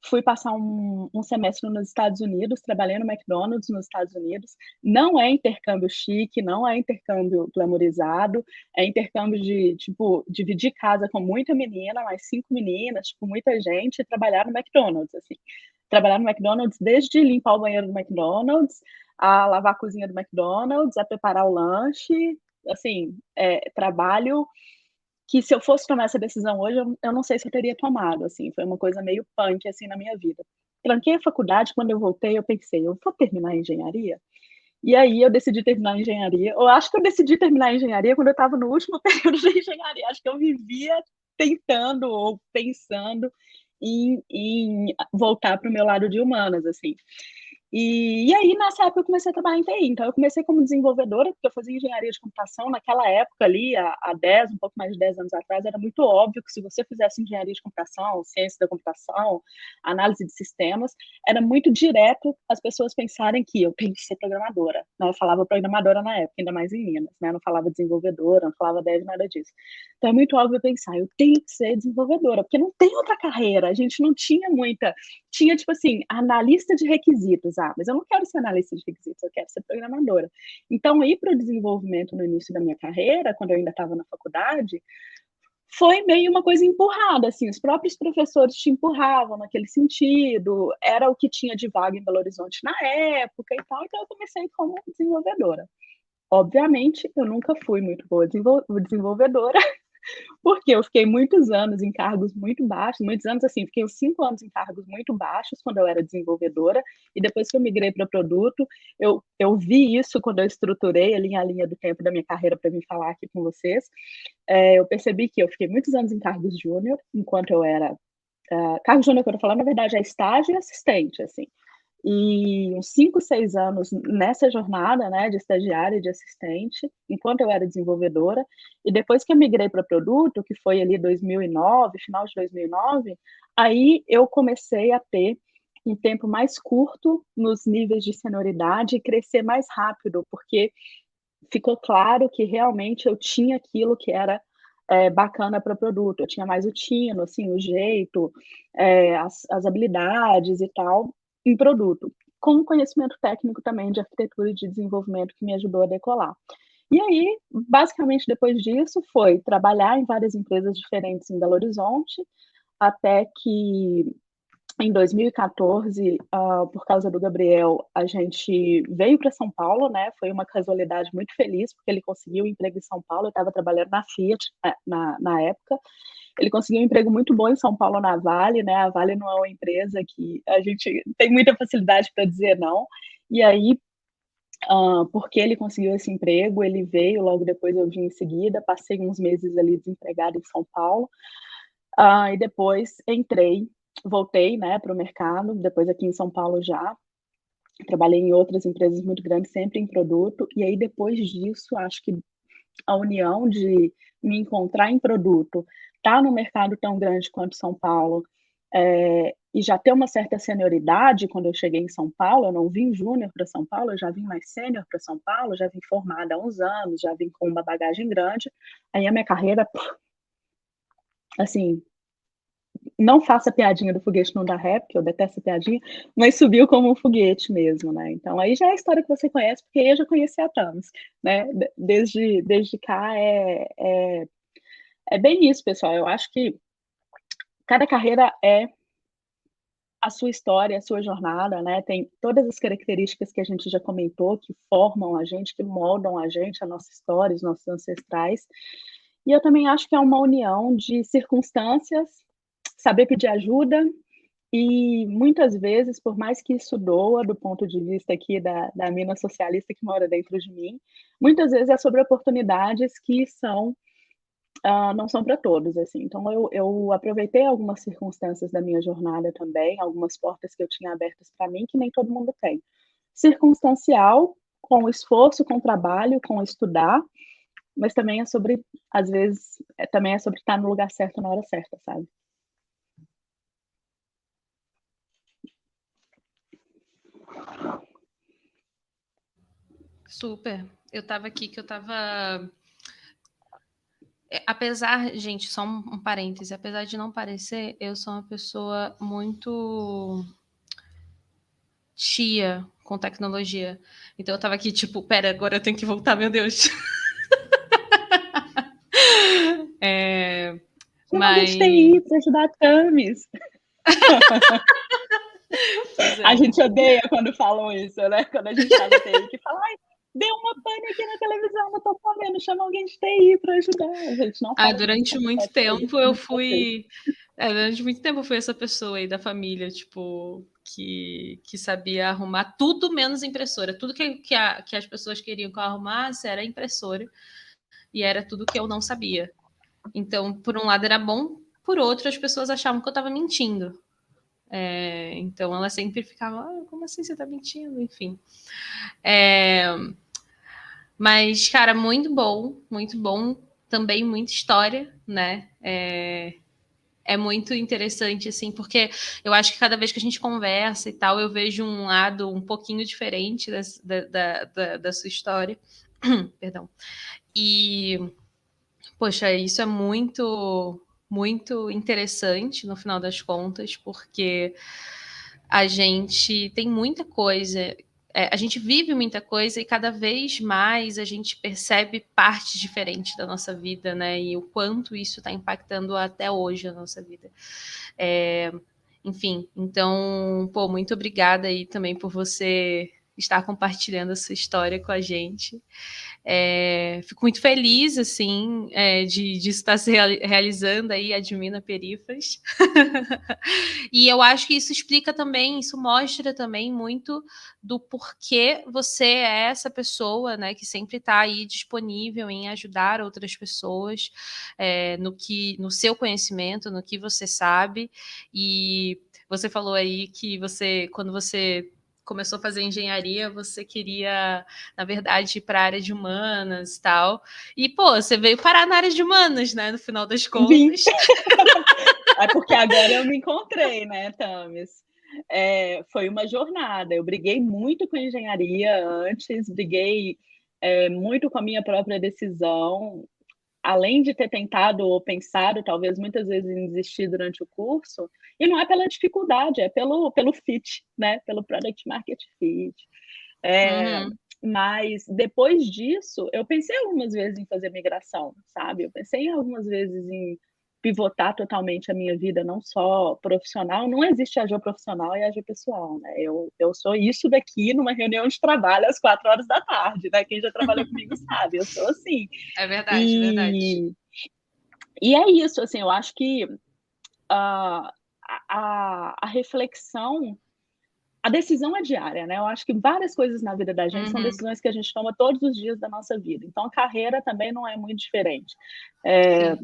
Speaker 2: fui passar um semestre nos Estados Unidos, trabalhei no McDonald's nos Estados Unidos. Não é intercâmbio chique, não é intercâmbio glamorizado, é intercâmbio de, tipo, dividir casa com muita menina, mais 5 meninas, tipo, muita gente, e trabalhar no McDonald's, assim. Trabalhar no McDonald's desde limpar o banheiro do McDonald's, a lavar a cozinha do McDonald's, a preparar o lanche, assim, trabalho que se eu fosse tomar essa decisão hoje, eu não sei se eu teria tomado, assim, foi uma coisa meio punk, assim, na minha vida. Tranquei a faculdade, quando eu voltei, eu pensei, eu vou terminar a engenharia? E aí eu decidi terminar a engenharia. Eu acho que eu decidi terminar a engenharia quando eu estava no último período da engenharia. Acho que eu vivia tentando ou pensando em voltar para o meu lado de humanas, assim. E aí, nessa época, eu comecei a trabalhar em TI. Então, eu comecei como desenvolvedora, porque eu fazia engenharia de computação. Naquela época ali, há 10, um pouco mais de 10 anos atrás, era muito óbvio que se você fizesse engenharia de computação, ciência da computação, análise de sistemas, era muito direto as pessoas pensarem que eu tenho que ser programadora. Né? Eu falava programadora na época, ainda mais em Minas. Né? Eu não falava desenvolvedora, não falava dev, nada disso. Então, é muito óbvio pensar, eu tenho que ser desenvolvedora, porque não tem outra carreira. A gente não tinha muita... Tinha, tipo assim, analista de requisitos. Ah, mas eu não quero ser analista de requisitos, eu quero ser programadora. Então, ir para o desenvolvimento no início da minha carreira, quando eu ainda estava na faculdade, foi meio uma coisa empurrada, assim, os próprios professores te empurravam naquele sentido, era o que tinha de vaga em Belo Horizonte na época e tal, então eu comecei como desenvolvedora. Obviamente, eu nunca fui muito boa desenvolvedora, porque eu fiquei muitos anos em cargos muito baixos, muitos anos assim, fiquei uns 5 anos em cargos muito baixos quando eu era desenvolvedora, e depois que eu migrei para produto, eu vi isso quando eu estruturei a linha do tempo da minha carreira para vir falar aqui com vocês. Eu percebi que eu fiquei muitos anos em cargos júnior, enquanto eu era. Cargo júnior que eu estou falando, na verdade, é estágio e assistente, assim. E uns 5, 6 anos nessa jornada, né, de estagiária e de assistente, enquanto eu era desenvolvedora, e depois que eu migrei para produto, que foi ali 2009, final de 2009, aí eu comecei a ter um tempo mais curto nos níveis de senioridade e crescer mais rápido, porque ficou claro que realmente eu tinha aquilo que era bacana para o produto, eu tinha mais o tino, assim, o jeito, as habilidades e tal, em produto, com conhecimento técnico também de arquitetura e de desenvolvimento que me ajudou a decolar. E aí, basicamente, depois disso, foi trabalhar em várias empresas diferentes em Belo Horizonte, até que em 2014, por causa do Gabriel, a gente veio para São Paulo, né? Foi uma casualidade muito feliz, porque ele conseguiu um emprego em São Paulo, eu estava trabalhando na Fiat na época. Ele conseguiu um emprego muito bom em São Paulo, na Vale, né? A Vale não é uma empresa que a gente tem muita facilidade para dizer não. E aí, porque ele conseguiu esse emprego, ele veio, logo depois eu vim em seguida, passei uns meses ali desempregada em São Paulo. E depois voltei, né, para o mercado, depois aqui em São Paulo já. Trabalhei em outras empresas muito grandes, sempre em produto, e aí depois disso, acho que a união de me encontrar em produto, estar no mercado tão grande quanto São Paulo, e já ter uma certa senioridade quando eu cheguei em São Paulo, eu não vim júnior para São Paulo, eu já vim mais sênior para São Paulo, já vim formada há uns anos, já vim com uma bagagem grande, aí a minha carreira, assim, não faça piadinha do foguete não dá ré, porque eu detesto piadinha, mas subiu como um foguete mesmo, né? Então aí já é a história que você conhece, porque eu já conheci a Thames, né? Desde cá é bem isso, pessoal. Eu acho que cada carreira é a sua história, a sua jornada, né? Tem todas as características que a gente já comentou, que formam a gente, que moldam a gente, a nossa história, os nossos ancestrais. E eu também acho que é uma união de circunstâncias, saber pedir ajuda. E muitas vezes, por mais que isso doa do ponto de vista aqui da mina socialista que mora dentro de mim, muitas vezes é sobre oportunidades que não são para todos, assim. Então eu aproveitei algumas circunstâncias da minha jornada também, algumas portas que eu tinha abertas para mim que nem todo mundo tem. Circunstancial, com esforço, com trabalho, com estudar, mas também é sobre, às vezes, também é sobre estar no lugar certo na hora certa, sabe?
Speaker 1: Super. Eu estava aqui que eu estava apesar, gente, só um parêntese, apesar de não parecer, eu sou uma pessoa muito tia com tecnologia. Então eu tava aqui, tipo, pera, agora eu tenho que voltar, meu Deus. É,
Speaker 2: Chama alguém de
Speaker 1: mas.
Speaker 2: TI para ajudar a Camis.
Speaker 1: Pois
Speaker 2: A
Speaker 1: é.
Speaker 2: gente odeia quando falam isso, né? Quando a gente tá no TI, que fala, ai, deu uma pane aqui na televisão, não tô podendo, chama alguém de TI para ajudar. A gente não fala isso,
Speaker 1: Durante
Speaker 2: a gente
Speaker 1: muito
Speaker 2: pode falar isso
Speaker 1: tempo
Speaker 2: com
Speaker 1: eu
Speaker 2: vocês.
Speaker 1: fui. Durante muito tempo eu fui essa pessoa aí da família, tipo, que sabia arrumar tudo menos impressora. Tudo que as pessoas queriam que eu arrumasse era impressora. E era tudo que eu não sabia. Então, por um lado era bom, por outro, as pessoas achavam que eu estava mentindo. Então ela sempre ficava, como assim você tá mentindo? Enfim. Mas, cara, muito bom, muito bom. Também muita história, né? É muito interessante, assim, porque eu acho que cada vez que a gente conversa e tal, eu vejo um lado um pouquinho diferente da sua história. Perdão. E, poxa, isso é muito, muito interessante no final das contas, porque a gente tem muita coisa, a gente vive muita coisa e cada vez mais a gente percebe partes diferentes da nossa vida, né? E o quanto isso está impactando até hoje a nossa vida. Enfim, então, pô, muito obrigada aí também por você estar compartilhando essa história com a gente. Fico muito feliz, assim, de estar se realizando aí, Admina Perifas. E eu acho que isso explica também, isso mostra também muito do porquê você é essa pessoa, né, que sempre está aí disponível em ajudar outras pessoas no seu conhecimento, no que você sabe. E você falou aí que quando você começou a fazer engenharia, você queria, na verdade, ir para a área de humanas e tal. E, pô, você veio parar na área de humanas, né? No final das
Speaker 2: Vim.
Speaker 1: contas.
Speaker 2: É porque agora eu me encontrei, né, Thames? Foi uma jornada. Eu briguei muito com engenharia antes, briguei muito com a minha própria decisão. Além de ter tentado ou pensado, talvez muitas vezes, em desistir durante o curso, e não é pela dificuldade, é pelo fit, né? Pelo product market fit.
Speaker 1: Uhum.
Speaker 2: Mas depois disso, eu pensei algumas vezes em fazer migração, sabe? Eu pensei algumas vezes em pivotar totalmente a minha vida, não só profissional. Não existe AG profissional e AG pessoal, né? Eu sou isso daqui numa reunião de trabalho às 4 horas da tarde, né? Quem já trabalhou comigo sabe, eu sou assim.
Speaker 1: É verdade, verdade.
Speaker 2: E, e é isso, assim, eu acho que a, a reflexão, a decisão é diária, né? Eu acho que várias coisas na vida da gente são
Speaker 1: Uhum.
Speaker 2: decisões que a gente toma todos os dias da nossa vida. Então, a carreira também não é muito diferente. É,
Speaker 1: Sim.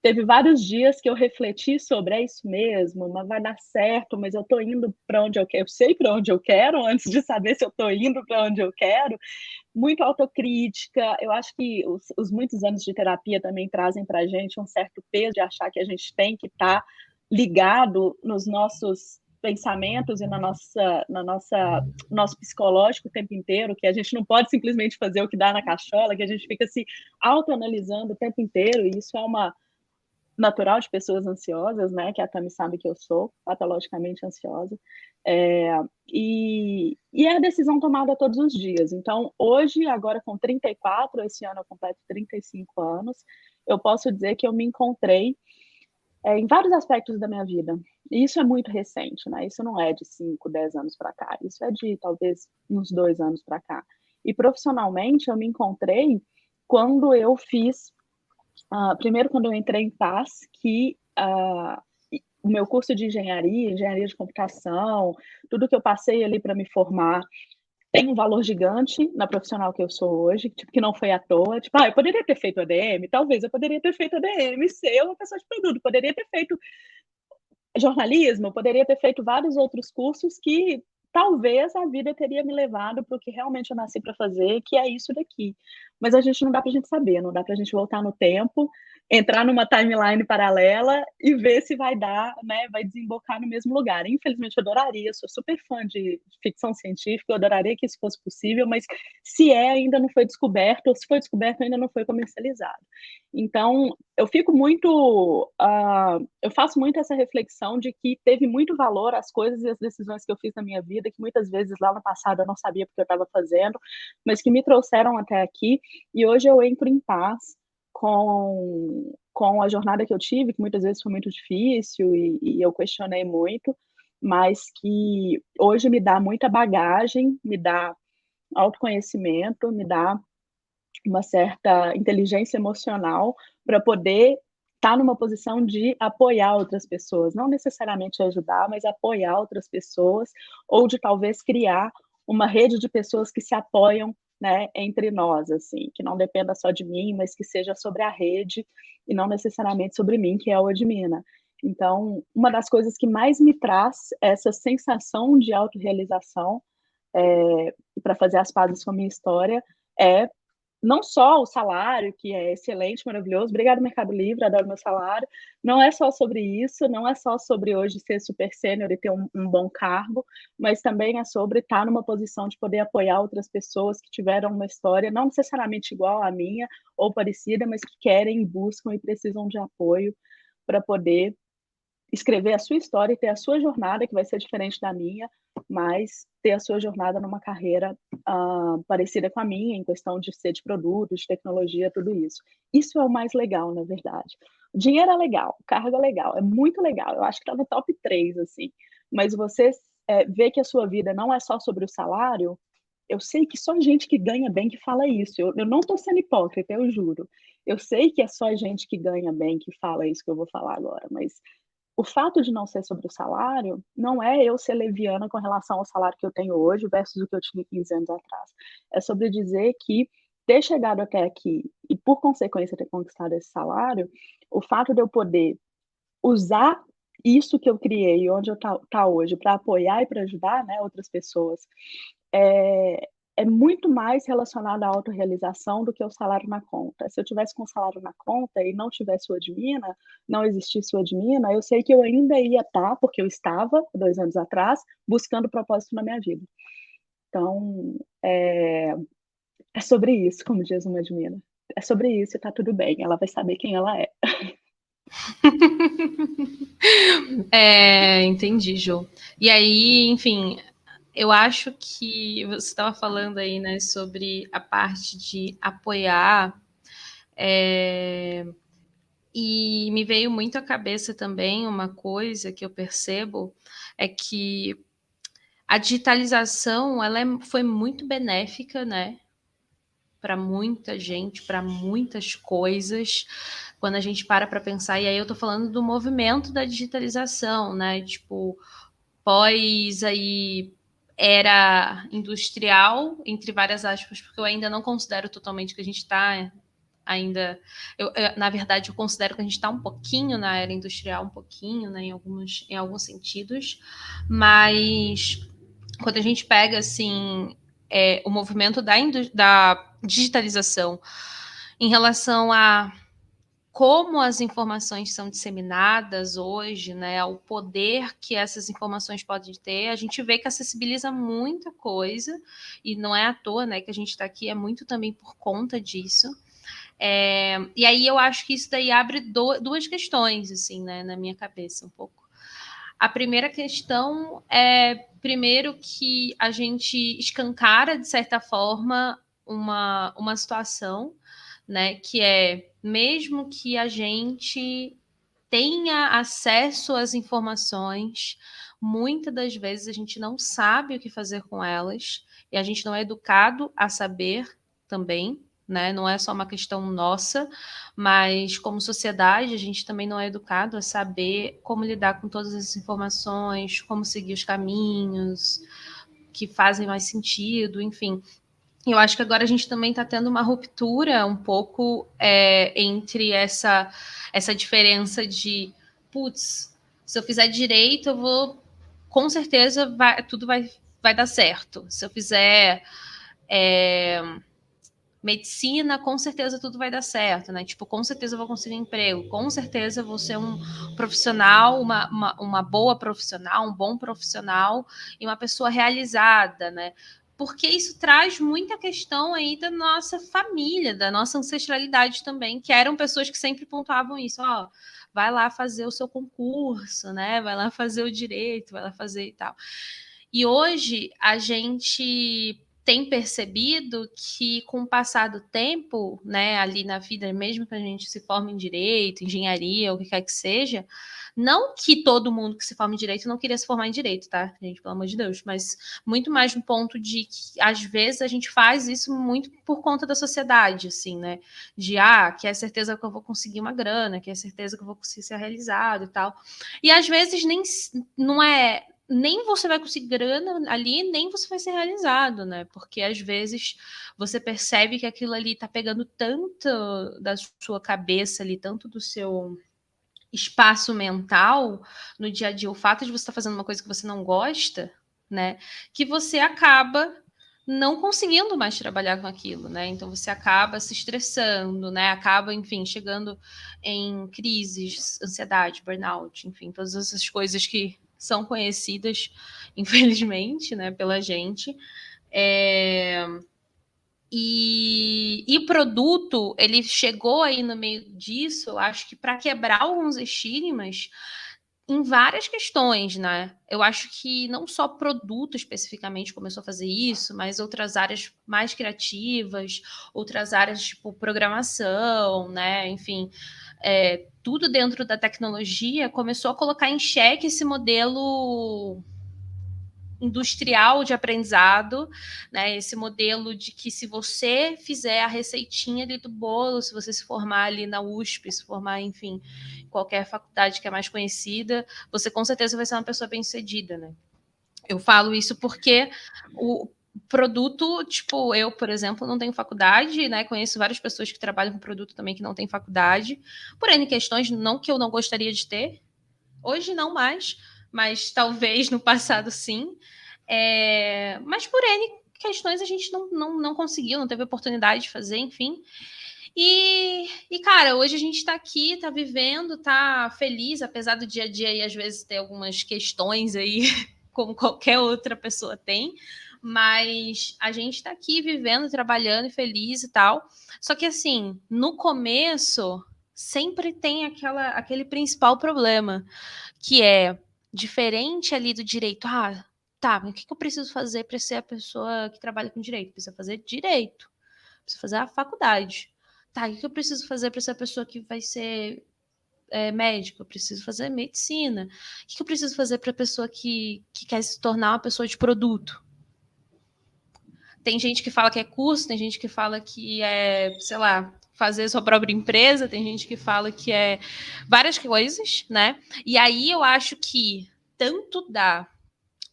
Speaker 2: Teve vários dias que eu refleti sobre, é isso mesmo, mas vai dar certo, mas eu estou indo para onde eu quero, eu sei para onde eu quero, antes de saber se eu estou indo para onde eu quero. Muito autocrítica. Eu acho que os muitos anos de terapia também trazem para a gente um certo peso de achar que a gente tem que estar ligado nos nossos pensamentos e nosso psicológico o tempo inteiro, que a gente não pode simplesmente fazer o que dá na cachola, que a gente fica se autoanalisando o tempo inteiro, e isso é uma natural de pessoas ansiosas, né? Que a Tami sabe que eu sou patologicamente ansiosa. E é a decisão tomada todos os dias. Então, hoje, agora com 34, esse ano eu completo 35 anos, eu posso dizer que eu me encontrei em vários aspectos da minha vida. E isso é muito recente, né? Isso não é de 5, 10 anos para cá. Isso é de talvez uns 2 anos para cá. E profissionalmente eu me encontrei quando eu fiz primeiro, quando eu entrei em PAS, que o meu curso de engenharia de computação, tudo que eu passei ali para me formar, tem um valor gigante na profissional que eu sou hoje, tipo, que não foi à toa. Tipo, eu poderia ter feito ADM, talvez eu poderia ter feito ADM, ser uma pessoa de produto, poderia ter feito jornalismo, poderia ter feito vários outros cursos que talvez a vida teria me levado para o que realmente eu nasci para fazer, que é isso daqui. Mas a gente não dá para a gente saber, não dá para a gente voltar no tempo entrar numa timeline paralela e ver se vai dar, né, vai desembocar no mesmo lugar. Infelizmente, eu adoraria, sou super fã de ficção científica, eu adoraria que isso fosse possível, mas se é, ainda não foi descoberto, ou se foi descoberto, ainda não foi comercializado. Então, eu fico muito, eu faço muito essa reflexão de que teve muito valor as coisas e as decisões que eu fiz na minha vida, que muitas vezes lá no passado eu não sabia porque eu estava fazendo, mas que me trouxeram até aqui, e hoje eu entro em paz com a jornada que eu tive, que muitas vezes foi muito difícil e eu questionei muito, mas que hoje me dá muita bagagem, me dá autoconhecimento, me dá uma certa inteligência emocional para poder estar numa posição de apoiar outras pessoas, não necessariamente ajudar, mas apoiar outras pessoas, ou de talvez criar uma rede de pessoas que se apoiam, né, entre nós, assim, que não dependa só de mim, mas que seja sobre a rede e não necessariamente sobre mim, que é o Admina. Então, uma das coisas que mais me traz essa sensação de autorrealização, para fazer as pazes com a minha história, é não só o salário, que é excelente, maravilhoso, obrigado Mercado Livre, adoro meu salário, não é só sobre isso, não é só sobre hoje ser super sênior e ter um bom cargo, mas também é sobre estar numa posição de poder apoiar outras pessoas que tiveram uma história não necessariamente igual à minha ou parecida, mas que querem, buscam e precisam de apoio para poder escrever a sua história e ter a sua jornada, que vai ser diferente da minha, mas ter a sua jornada numa carreira parecida com a minha, em questão de ser de produto, de tecnologia, tudo isso. Isso é o mais legal, na verdade. O dinheiro é legal, o cargo é legal, é muito legal. Eu acho que está no top 3, assim. Mas você vê que a sua vida não é só sobre o salário, eu sei que só gente que ganha bem que fala isso. Eu não estou sendo hipócrita, eu juro. Eu sei que é só gente que ganha bem que fala isso que eu vou falar agora, mas o fato de não ser sobre o salário, não é eu ser leviana com relação ao salário que eu tenho hoje versus o que eu tinha 15 anos atrás. É sobre dizer que ter chegado até aqui e, por consequência, ter conquistado esse salário, o fato de eu poder usar isso que eu criei, onde eu tá hoje, para apoiar e para ajudar, né, outras pessoas, é, é muito mais relacionado à autorrealização do que o salário na conta. Se eu tivesse com o salário na conta e não tivesse o Admina, não existisse o Admina, eu sei que eu ainda ia estar, porque eu estava, 2 anos atrás, buscando propósito na minha vida. Então, é sobre isso, como diz uma Admina. É sobre isso e tá tudo bem, ela vai saber quem ela é.
Speaker 1: Entendi, Jô. E aí, enfim, eu acho que você estava falando aí, né, sobre a parte de apoiar, e me veio muito à cabeça também uma coisa que eu percebo, é que a digitalização, foi muito benéfica, né, para muita gente, para muitas coisas, quando a gente para pensar, e aí eu tô falando do movimento da digitalização, né, tipo, pós aí era industrial, entre várias aspas, porque eu ainda não considero totalmente que a gente está ainda. Na verdade, eu considero que a gente está um pouquinho na era industrial, um pouquinho, né, em alguns sentidos, mas quando a gente pega assim o movimento da digitalização em relação a como as informações são disseminadas hoje, né, o poder que essas informações podem ter, a gente vê que acessibiliza muita coisa, e não é à toa, né, que a gente está aqui, é muito também por conta disso. E aí eu acho que isso daí abre duas questões, assim, né, na minha cabeça, um pouco. A primeira questão é, primeiro, que a gente escancara, de certa forma, uma situação, né, que é, mesmo que a gente tenha acesso às informações, muitas das vezes a gente não sabe o que fazer com elas, e a gente não é educado a saber também, né? Não é só uma questão nossa, mas como sociedade a gente também não é educado a saber como lidar com todas as informações, como seguir os caminhos que fazem mais sentido, enfim. Eu acho que agora a gente também está tendo uma ruptura um pouco entre essa diferença de, putz, se eu fizer direito, eu vou, com certeza, tudo vai dar certo. Se eu fizer medicina, com certeza tudo vai dar certo, né? Tipo, com certeza eu vou conseguir um emprego, com certeza eu vou ser um profissional, uma boa profissional, um bom profissional e uma pessoa realizada, né? Porque isso traz muita questão aí da nossa família, da nossa ancestralidade também, que eram pessoas que sempre pontuavam isso, ó, vai lá fazer o seu concurso, né? Vai lá fazer o direito, vai lá fazer e tal. E hoje a gente tem percebido que, com o passar do tempo, né, ali na vida, mesmo que a gente se forme em direito, engenharia, o que quer que seja, não que todo mundo que se forma em direito não queria se formar em direito, tá, gente, pelo amor de Deus, mas muito mais no ponto de que, às vezes, a gente faz isso muito por conta da sociedade, assim, né, de, que é certeza que eu vou conseguir uma grana, que é certeza que eu vou conseguir ser realizado e tal, e às vezes nem, não é, nem você vai conseguir grana ali, nem você vai ser realizado, né? Porque às vezes você percebe que aquilo ali tá pegando tanto da sua cabeça ali, tanto do seu espaço mental no dia a dia, o fato de você estar fazendo uma coisa que você não gosta, né? Que você acaba não conseguindo mais trabalhar com aquilo, né? Então você acaba se estressando, né? Acaba, enfim, chegando em crises, ansiedade, burnout, enfim, todas essas coisas que são conhecidas, infelizmente, né, pela gente. E o produto, ele chegou aí no meio disso, eu acho que para quebrar alguns estigmas em várias questões, né? Eu acho que não só produto especificamente começou a fazer isso, mas outras áreas mais criativas, outras áreas tipo programação, né? Enfim, tudo dentro da tecnologia começou a colocar em xeque esse modelo industrial de aprendizado, né? Esse modelo de que se você fizer a receitinha ali do bolo, se você se formar ali na USP, se formar, enfim, qualquer faculdade que é mais conhecida, você com certeza vai ser uma pessoa bem-sucedida, né? Eu falo isso porque o produto, tipo, eu, por exemplo, não tenho faculdade, né? Conheço várias pessoas que trabalham com produto também que não têm faculdade, por N questões, não que eu não gostaria de ter, hoje não mais, mas talvez no passado sim. Mas por N questões a gente não conseguiu, não teve oportunidade de fazer, enfim. Cara, hoje a gente está aqui, está vivendo, está feliz, apesar do dia a dia e às vezes ter algumas questões aí, como qualquer outra pessoa tem, mas a gente está aqui vivendo, trabalhando e feliz e tal. Só que assim, no começo, sempre tem aquele principal problema, que é diferente ali do direito. Tá, mas o que eu preciso fazer para ser a pessoa que trabalha com direito? Precisa fazer direito, precisa fazer a faculdade. Tá, o que eu preciso fazer para ser a pessoa que vai ser médico? Eu preciso fazer medicina. O que eu preciso fazer para a pessoa que quer se tornar uma pessoa de produto? Tem gente que fala que é curso, tem gente que fala que é, sei lá, fazer sua própria empresa, tem gente que fala que é várias coisas, né? E aí eu acho que tanto dá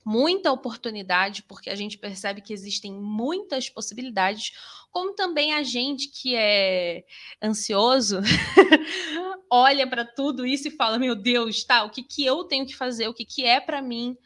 Speaker 1: muita oportunidade, porque a gente percebe que existem muitas possibilidades, como também a gente que é ansioso olha para tudo isso e fala: meu Deus, tá, o que, que eu tenho que fazer, o que, que é para mim.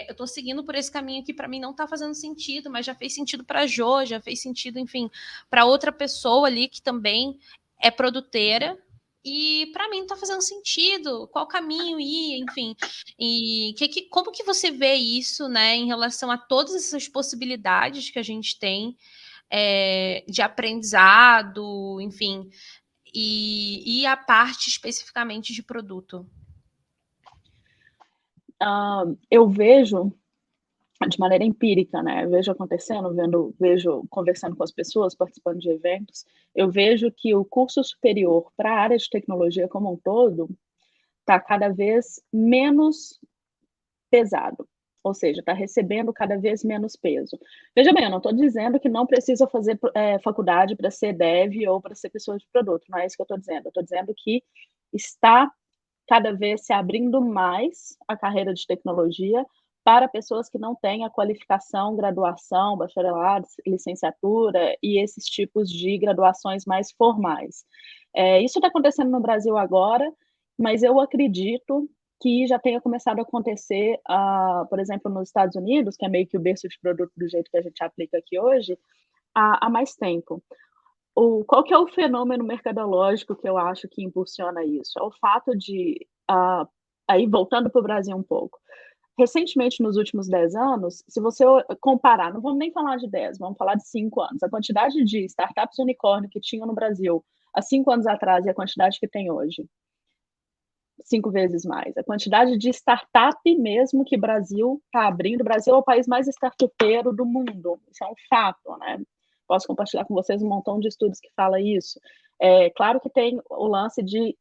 Speaker 1: Eu estou seguindo por esse caminho que para mim não está fazendo sentido, mas já fez sentido para a Jo, já fez sentido, enfim, para outra pessoa ali que também é produteira, e para mim não está fazendo sentido, qual caminho ir, enfim. E como que você vê isso, né, em relação a todas essas possibilidades que a gente tem de aprendizado, enfim, e a parte especificamente de produto?
Speaker 2: Eu vejo de maneira empírica, né? Eu vejo acontecendo, vejo conversando com as pessoas, participando de eventos, eu vejo que o curso superior para a área de tecnologia como um todo está cada vez menos pesado, ou seja, está recebendo cada vez menos peso. Veja bem, eu não estou dizendo que não precisa fazer faculdade para ser dev ou para ser pessoa de produto, não é isso que eu estou dizendo. Eu estou dizendo que está cada vez se abrindo mais a carreira de tecnologia para pessoas que não têm a qualificação, graduação, bacharelado, licenciatura e esses tipos de graduações mais formais. Isso está acontecendo no Brasil agora, mas eu acredito que já tenha começado a acontecer, por exemplo, nos Estados Unidos, que é meio que o berço de produto do jeito que a gente aplica aqui hoje, há mais tempo. qual que é o fenômeno mercadológico que eu acho que impulsiona isso? É o fato de, aí voltando para o Brasil um pouco, recentemente, nos últimos 10 anos, se você comparar, não vamos nem falar de 10, vamos falar de 5 anos, a quantidade de startups unicórnio que tinham no Brasil há 5 anos atrás e a quantidade que tem hoje, 5 vezes mais. A quantidade de startup mesmo que o Brasil está abrindo, o Brasil é o país mais startupeiro do mundo, isso é um fato, né? Posso compartilhar com vocês um montão de estudos que fala isso. É claro que tem o lance de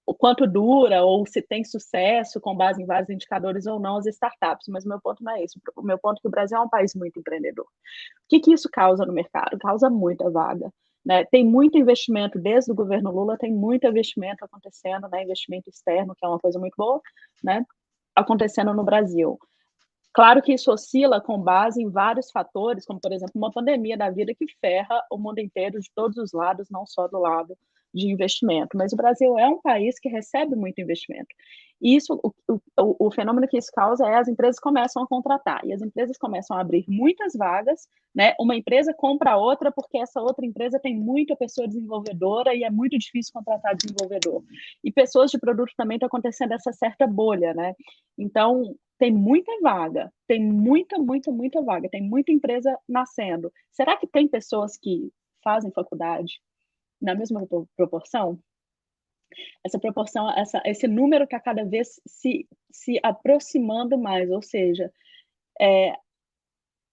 Speaker 2: o quanto dura ou se tem sucesso com base em vários indicadores ou não as startups, mas o meu ponto não é esse. O meu ponto é que o Brasil é um país muito empreendedor. O que isso causa no mercado? Causa muita vaga. Né? Tem muito investimento, desde o governo Lula, tem muito investimento acontecendo, né? Investimento externo, que é uma coisa muito boa, né? Acontecendo no Brasil. Claro que isso oscila com base em vários fatores, como, por exemplo, uma pandemia da vida que ferra o mundo inteiro de todos os lados, não só do lado de investimento. Mas o Brasil é um país que recebe muito investimento. E isso, o fenômeno que isso causa é as empresas começam a contratar, e as empresas começam a abrir muitas vagas, né? Uma empresa compra a outra porque essa outra empresa tem muita pessoa desenvolvedora e é muito difícil contratar desenvolvedor. E pessoas de produto também está acontecendo essa certa bolha, né? Então, tem muita vaga, tem muita vaga, tem muita empresa nascendo. Será que tem pessoas que fazem faculdade na mesma proporção? Essa proporção, esse número está cada vez se aproximando mais, ou seja,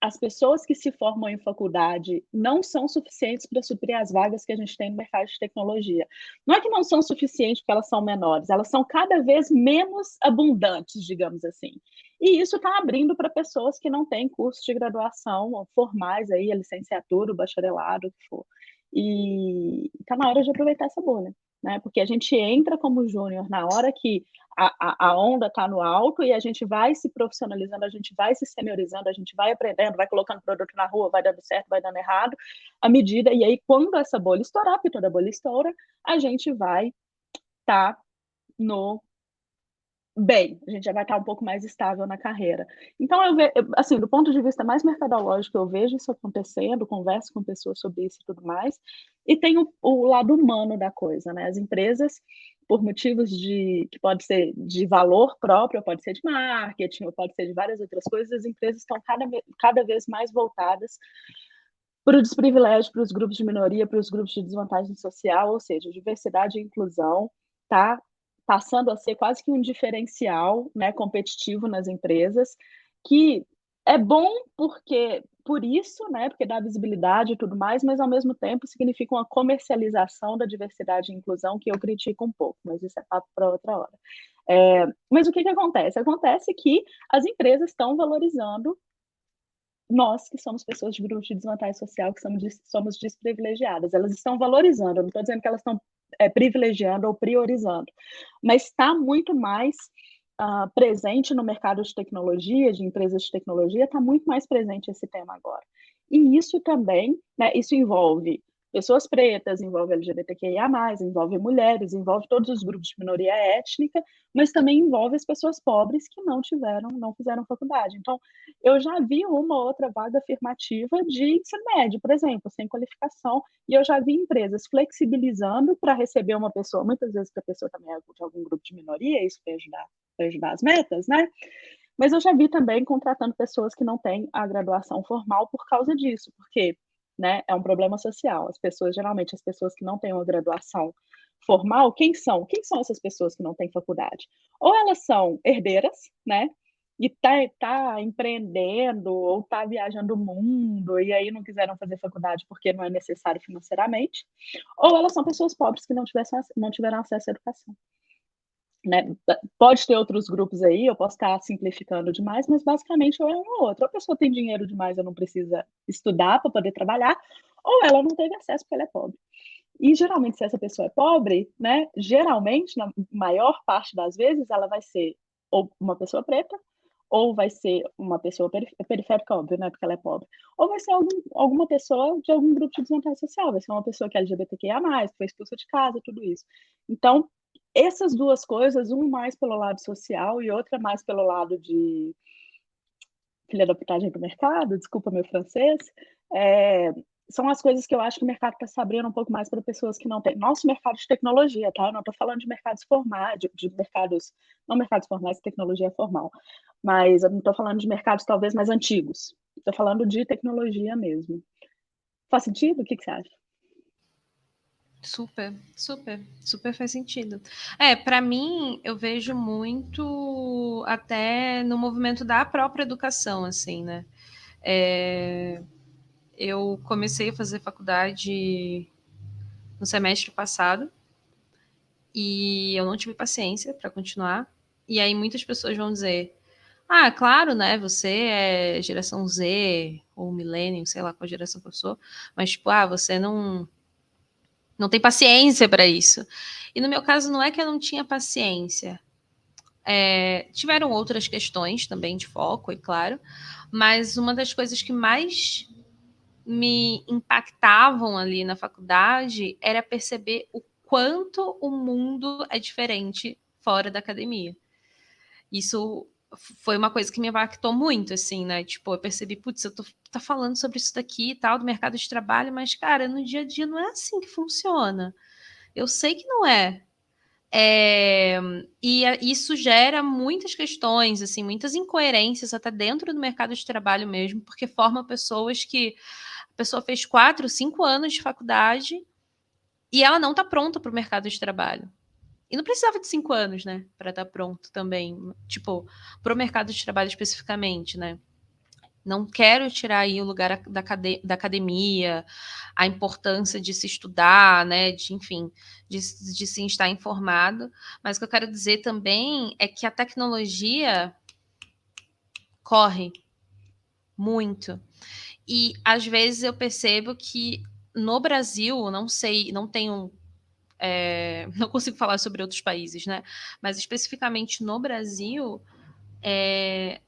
Speaker 2: as pessoas que se formam em faculdade não são suficientes para suprir as vagas que a gente tem no mercado de tecnologia. Não é que não são suficientes porque elas são menores, elas são cada vez menos abundantes, digamos assim. E isso está abrindo para pessoas que não têm curso de graduação formais, aí, a licenciatura, o bacharelado, o que for. E está na hora de aproveitar essa bolha, né? Porque a gente entra como júnior na hora que a onda está no alto e a gente vai se profissionalizando, a gente vai se seniorizando, a gente vai aprendendo, vai colocando produto na rua, vai dando certo, vai dando errado, à medida, e aí quando essa bolha estourar, porque toda bolha estoura, a gente vai estar no bem, a gente já vai estar um pouco mais estável na carreira. Então, assim, do ponto de vista mais mercadológico, eu vejo isso acontecendo, converso com pessoas sobre isso e tudo mais, e tem o lado humano da coisa, né? As empresas, por motivos que pode ser de valor próprio, pode ser de marketing, ou pode ser de várias outras coisas, as empresas estão cada vez mais voltadas para o desprivilégio, para os grupos de minoria, para os grupos de desvantagem social, ou seja, diversidade e inclusão está passando a ser quase que um diferencial, né, competitivo nas empresas, que é bom por isso, né, porque dá visibilidade e tudo mais, mas ao mesmo tempo significa uma comercialização da diversidade e inclusão que eu critico um pouco, mas isso é papo para outra hora. Mas o que acontece? Acontece que as empresas estão valorizando nós que somos pessoas de grupos de desvantagem social, que somos desprivilegiadas. Elas estão valorizando, eu não estou dizendo que elas estão privilegiando ou priorizando, mas está muito mais presente no mercado de tecnologia, de empresas de tecnologia, está muito mais presente esse tema agora. E isso também, né, isso envolve pessoas pretas, envolve LGBTQIA+, envolve mulheres, envolve todos os grupos de minoria étnica, mas também envolve as pessoas pobres que não fizeram faculdade. Então, eu já vi uma outra vaga afirmativa de ensino médio, por exemplo, sem qualificação, e eu já vi empresas flexibilizando para receber uma pessoa, muitas vezes que a pessoa também é de algum grupo de minoria, isso para ajudar as metas, né? Mas eu já vi também contratando pessoas que não têm a graduação formal por causa disso, porque, né, é um problema social. Geralmente as pessoas que não têm uma graduação formal, quem são? Quem são essas pessoas que não têm faculdade? Ou elas são herdeiras, né? E tá empreendendo ou tá viajando o mundo e aí não quiseram fazer faculdade porque não é necessário financeiramente, ou elas são pessoas pobres que não tiveram acesso à educação. Né? Pode ter outros grupos aí, eu posso estar simplificando demais, mas basicamente ou é um ou outro. Ou a pessoa tem dinheiro demais, ela não precisa estudar para poder trabalhar, ou ela não teve acesso porque ela é pobre. E geralmente, se essa pessoa é pobre, né, geralmente, na maior parte das vezes, ela vai ser ou uma pessoa preta, ou vai ser uma pessoa periférica, óbvio, né, porque ela é pobre, ou vai ser alguma pessoa de algum grupo de desvantagem social, vai ser uma pessoa que é LGBTQIA+, que foi expulsa de casa, tudo isso. Então, essas duas coisas, um mais pelo lado social e outra mais pelo lado de filha da putagem do mercado, desculpa meu francês, são as coisas que eu acho que o mercado está se abrindo um pouco mais para pessoas que não têm. Nosso mercado de tecnologia, tá? Eu não estou falando de mercados formais, de mercados, não mercados formais, tecnologia formal, mas eu não estou falando de mercados talvez mais antigos. Estou falando de tecnologia mesmo. Faz sentido? O que você acha?
Speaker 1: Super, super, super faz sentido. Para mim, eu vejo muito até no movimento da própria educação, assim, né? Eu comecei a fazer faculdade no semestre passado e eu não tive paciência para continuar. E aí muitas pessoas vão dizer: ah, claro, né? Você é geração Z ou millennium, sei lá qual geração que eu sou, mas tipo, você não tem paciência para isso. E no meu caso, não é que eu não tinha paciência. Tiveram outras questões também de foco, é claro, mas uma das coisas que mais me impactavam ali na faculdade era perceber o quanto o mundo é diferente fora da academia. Isso foi uma coisa que me impactou muito, assim, né? Tipo, eu percebi, putz, tá falando sobre isso daqui e tal, do mercado de trabalho, mas, cara, no dia a dia não é assim que funciona. Eu sei que não é. Isso gera muitas questões, assim, muitas incoerências até dentro do mercado de trabalho mesmo, porque forma pessoas que a pessoa fez 4, 5 anos de faculdade e ela não está pronta para o mercado de trabalho. E não precisava de 5 anos, né, para estar pronto também, tipo, para o mercado de trabalho especificamente, né? Não quero tirar aí o lugar da academia, a importância de se estudar, né, de, enfim, de se estar informado, mas o que eu quero dizer também é que a tecnologia corre muito. E às vezes eu percebo que no Brasil, não sei, não tenho não consigo falar sobre outros países, né? Mas especificamente no Brasil,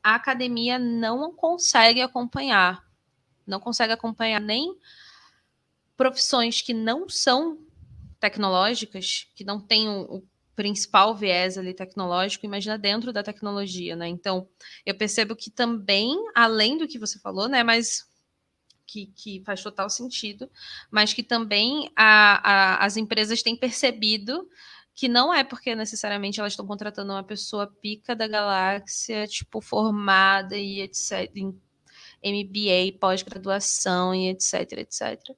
Speaker 1: a academia não consegue acompanhar. Não consegue acompanhar nem profissões que não são tecnológicas, que não têm o principal viés ali tecnológico, imagina dentro da tecnologia, né? Então, eu percebo que também, além do que você falou, né, mas que faz total sentido, mas que também as empresas têm percebido que não é porque necessariamente elas estão contratando uma pessoa pica da galáxia, tipo, formada e etc, em MBA, pós-graduação e etc, etc.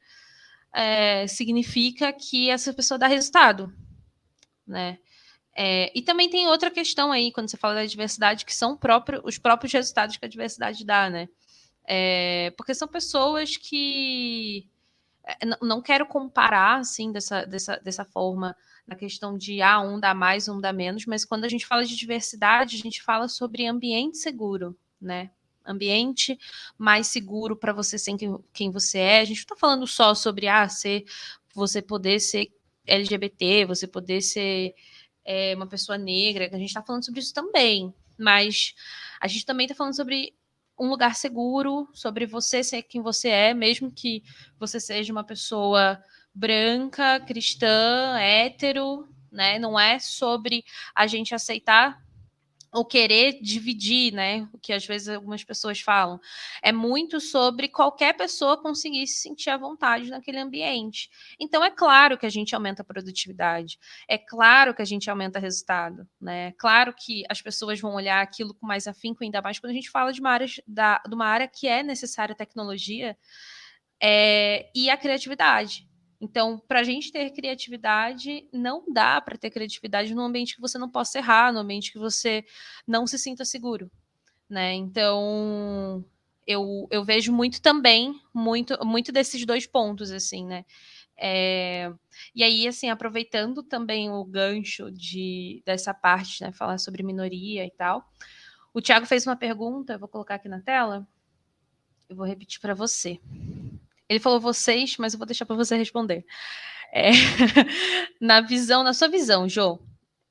Speaker 1: Significa que essa pessoa dá resultado, né? E também tem outra questão aí, quando você fala da diversidade, que são os próprios resultados que a diversidade dá, né? Porque são pessoas que não quero comparar assim dessa forma na questão de um dá mais, um dá menos, mas quando a gente fala de diversidade, a gente fala sobre ambiente seguro, né? Ambiente mais seguro para você ser quem você é. A gente não está falando só sobre você poder ser LGBT, você poder ser uma pessoa negra, a gente está falando sobre isso também, mas a gente também está falando sobre um lugar seguro, sobre você ser quem você é, mesmo que você seja uma pessoa branca, cristã, hétero, né? Não é sobre a gente aceitar ou querer dividir, né? O que às vezes algumas pessoas falam. É muito sobre qualquer pessoa conseguir se sentir à vontade naquele ambiente. Então, é claro que a gente aumenta a produtividade, é claro que a gente aumenta o resultado, né? É claro que as pessoas vão olhar aquilo com mais afinco, ainda mais quando a gente fala de de uma área que é necessária tecnologia e a criatividade. Então, para a gente ter criatividade, não dá para ter criatividade num ambiente que você não possa errar, num ambiente que você não se sinta seguro, né? Então, eu vejo muito também, muito desses dois pontos, assim, né? E aí, assim, aproveitando também o gancho dessa parte, né? Falar sobre minoria e tal. O Thiago fez uma pergunta, eu vou colocar aqui na tela, eu vou repetir para você. Ele falou vocês, mas eu vou deixar para você responder. É, na sua visão, Jô,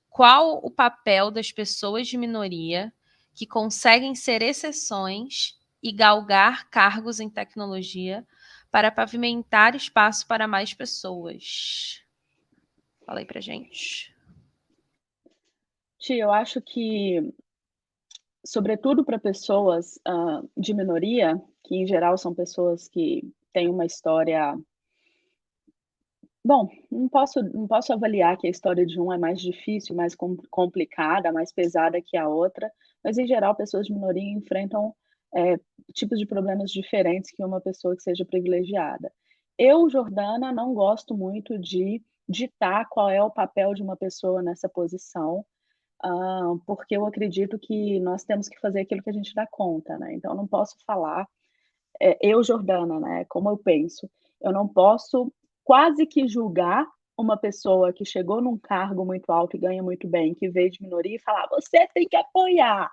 Speaker 1: qual o papel das pessoas de minoria que conseguem ser exceções e galgar cargos em tecnologia para pavimentar espaço para mais pessoas? Fala aí pra gente.
Speaker 2: Tia, eu acho que, sobretudo para pessoas de minoria, que em geral são pessoas que têm uma história. Bom, não posso avaliar que a história de um é mais difícil, mais complicada, mais pesada que a outra, mas em geral pessoas de minoria enfrentam, eh, tipos de problemas diferentes que uma pessoa que seja privilegiada. Eu, Jordana, não gosto muito de ditar qual é o papel de uma pessoa nessa posição, porque eu acredito que nós temos que fazer aquilo que a gente dá conta, né, então eu não posso falar eu, Jordana, né, como eu penso, eu não posso quase que julgar uma pessoa que chegou num cargo muito alto e ganha muito bem, que veio de minoria e falar: "Você tem que apoiar,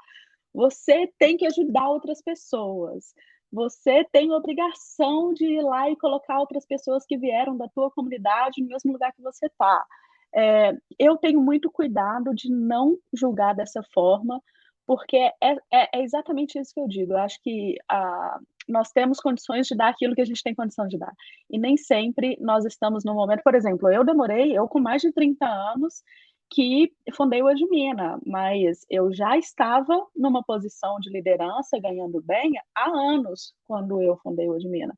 Speaker 2: você tem que ajudar outras pessoas, você tem obrigação de ir lá e colocar outras pessoas que vieram da tua comunidade no mesmo lugar que você está". Eu tenho muito cuidado de não julgar dessa forma, porque é exatamente isso que eu digo, eu acho que nós temos condições de dar aquilo que a gente tem condição de dar. E nem sempre nós estamos no momento, por exemplo, eu com mais de 30 anos que fundei o Edmina, mas eu já estava numa posição de liderança, ganhando bem, há anos, quando eu fundei o Edmina.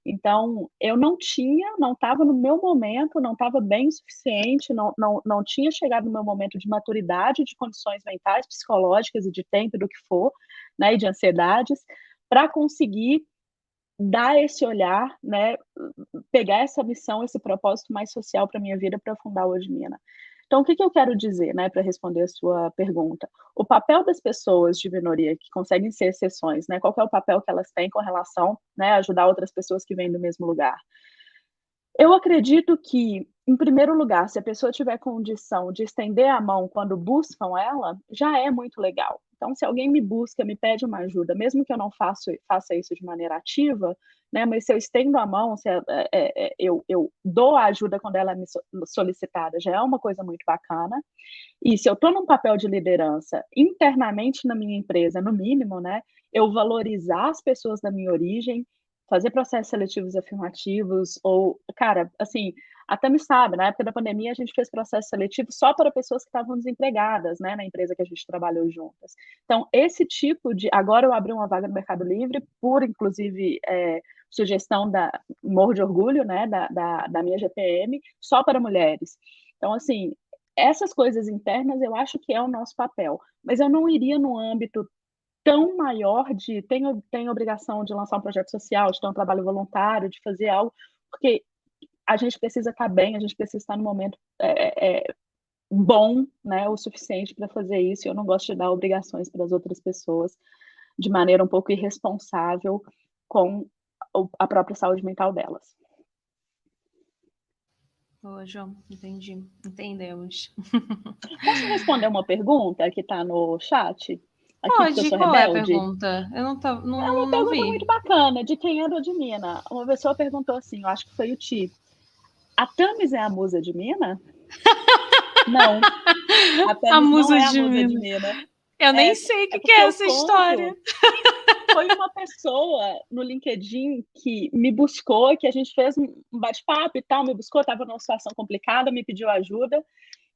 Speaker 2: Então, eu não estava no meu momento, não estava bem o suficiente, não tinha chegado no meu momento de maturidade, de condições mentais, psicológicas e de tempo, do que for, né, e de ansiedades, para conseguir dar esse olhar, né, pegar essa missão, esse propósito mais social para minha vida, para fundar o Odmina. Então, o que eu quero dizer, né, para responder a sua pergunta? O papel das pessoas de minoria que conseguem ser exceções, né, qual que é o papel que elas têm com relação, né, a ajudar outras pessoas que vêm do mesmo lugar? Eu acredito que, em primeiro lugar, se a pessoa tiver condição de estender a mão quando buscam ela, já é muito legal. Então, se alguém me busca, me pede uma ajuda, mesmo que eu não faça isso de maneira ativa, né, mas se eu estendo a mão, se eu dou a ajuda quando ela é me solicitada, já é uma coisa muito bacana. E se eu estou num papel de liderança internamente na minha empresa, no mínimo, né, eu valorizar as pessoas da minha origem, fazer processos seletivos afirmativos ou, cara, assim, a Tami sabe, na época da pandemia a gente fez processo seletivo só para pessoas que estavam desempregadas, né, na empresa que a gente trabalhou juntas. Então, esse tipo de agora eu abri uma vaga no Mercado Livre por, inclusive, sugestão da morro de orgulho, né, da minha GPM, só para mulheres. Então, assim, essas coisas internas eu acho que é o nosso papel, mas eu não iria no âmbito tão maior de tenho obrigação de lançar um projeto social, de ter um trabalho voluntário, de fazer algo, porque a gente precisa estar bem, a gente precisa estar no momento bom, né, o suficiente para fazer isso. E eu não gosto de dar obrigações para as outras pessoas de maneira um pouco irresponsável com a própria saúde mental delas.
Speaker 1: Boa, João, entendi. Entendemos.
Speaker 2: Posso responder uma pergunta que está no chat? Aqui, porque eu
Speaker 1: Pode,
Speaker 2: sou
Speaker 1: qual é a
Speaker 2: rebelde?
Speaker 1: pergunta? Eu
Speaker 2: É uma
Speaker 1: não
Speaker 2: pergunta
Speaker 1: vi.
Speaker 2: muito bacana, de quem é de Mina. Uma pessoa perguntou assim, eu acho que foi o Ti. A Thames é a musa de Mina? Não, a
Speaker 1: A
Speaker 2: Thames não
Speaker 1: musa
Speaker 2: é a
Speaker 1: de
Speaker 2: musa de
Speaker 1: Mina.
Speaker 2: Mina.
Speaker 1: Eu nem
Speaker 2: É,
Speaker 1: sei o
Speaker 2: é
Speaker 1: que
Speaker 2: porque
Speaker 1: é
Speaker 2: eu
Speaker 1: essa história.
Speaker 2: conto. Foi uma pessoa no LinkedIn que me buscou, que a gente fez um bate-papo e tal, me buscou, estava numa situação complicada, me pediu ajuda,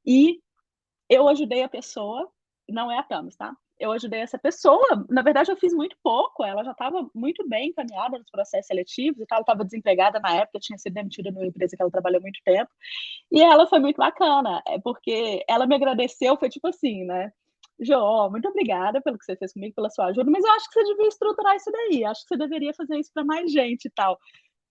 Speaker 2: e eu ajudei a pessoa, não é a Thames, tá? Eu ajudei essa pessoa, na verdade eu fiz muito pouco, ela já estava muito bem encaminhada nos processos seletivos e tal, ela estava desempregada na época, tinha sido demitida numa empresa que ela trabalhou muito tempo, e ela foi muito bacana, porque ela me agradeceu, foi tipo assim, né? Jô, muito obrigada pelo que você fez comigo, pela sua ajuda, mas eu acho que você devia estruturar isso daí, acho que você deveria fazer isso para mais gente e tal.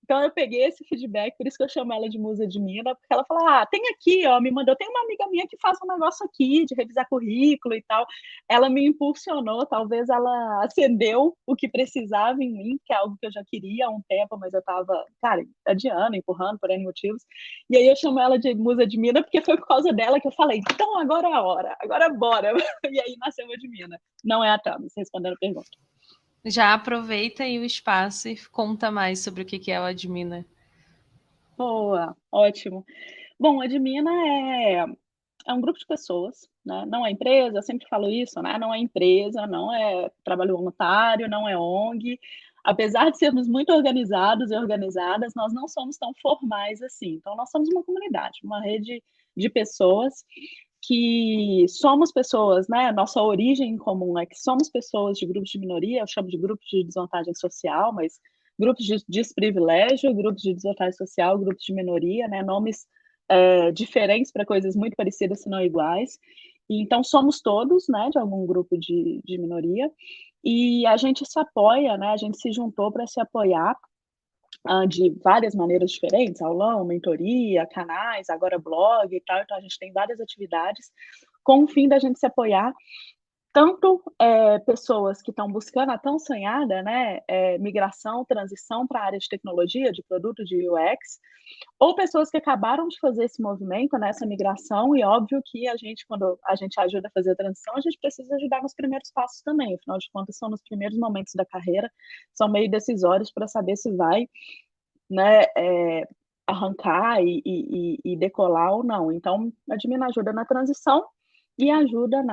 Speaker 2: Então eu peguei esse feedback, por isso que eu chamo ela de musa de Mina, porque ela falou: "Ah, tem aqui, ó", me mandou, "tem uma amiga minha que faz um negócio aqui de revisar currículo e tal". Ela me impulsionou, talvez ela acendeu o que precisava em mim, que é algo que eu já queria há um tempo, mas eu estava, cara, adiando, empurrando por N motivos. E aí eu chamo ela de musa de Mina, porque foi por causa dela que eu falei: "Então agora é a hora, agora bora". E aí nasceu a de Mina. Não é a Thames, respondendo a pergunta.
Speaker 1: Já aproveita aí o espaço e conta mais sobre o que é o Admina.
Speaker 2: Boa, ótimo. Bom, a de Mina é um grupo de pessoas, né, não é empresa, eu sempre falo isso, né, não é empresa, não é trabalho voluntário, não é ONG. Apesar de sermos muito organizados e organizadas, nós não somos tão formais assim. Então nós somos uma comunidade, uma rede de pessoas que somos pessoas, né, nossa origem em comum é que somos pessoas de grupos de minoria, eu chamo de grupos de desvantagem social, mas grupos de desprivilégio, grupos de desvantagem social, grupos de minoria, né? Nomes diferentes para coisas muito parecidas, se não iguais. E, então, somos todos, né, de algum grupo de minoria, e a gente se apoia, né? A gente se juntou para se apoiar de várias maneiras diferentes, aulão, mentoria, canais, agora blog e tal. Então, a gente tem várias atividades com o fim da gente se apoiar, tanto pessoas que estão buscando a tão sonhada, né, migração, transição para a área de tecnologia, de produto, de UX, ou pessoas que acabaram de fazer esse movimento, né, essa migração, e óbvio que a gente, quando a gente ajuda a fazer a transição, a gente precisa ajudar nos primeiros passos também, afinal de contas, são nos primeiros momentos da carreira, são meio decisórios para saber se vai, né, arrancar e decolar ou não. Então, a Admina ajuda na transição e ajuda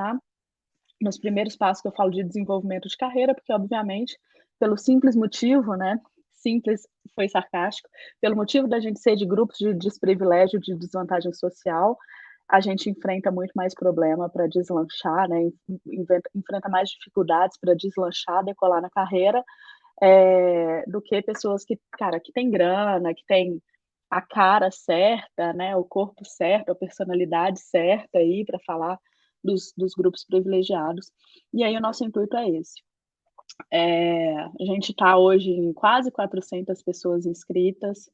Speaker 2: nos primeiros passos que eu falo de desenvolvimento de carreira, porque, obviamente, pelo simples motivo, né, simples foi sarcástico, pelo motivo da gente ser de grupos de desprivilégio, de desvantagem social, a gente enfrenta muito mais problema para deslanchar, né, enfrenta mais dificuldades para deslanchar, decolar na carreira, do que pessoas que, cara, que tem grana, que tem a cara certa, né, o corpo certo, a personalidade certa aí para falar dos grupos privilegiados. E aí o nosso intuito é esse. A gente está hoje em quase 400 pessoas inscritas,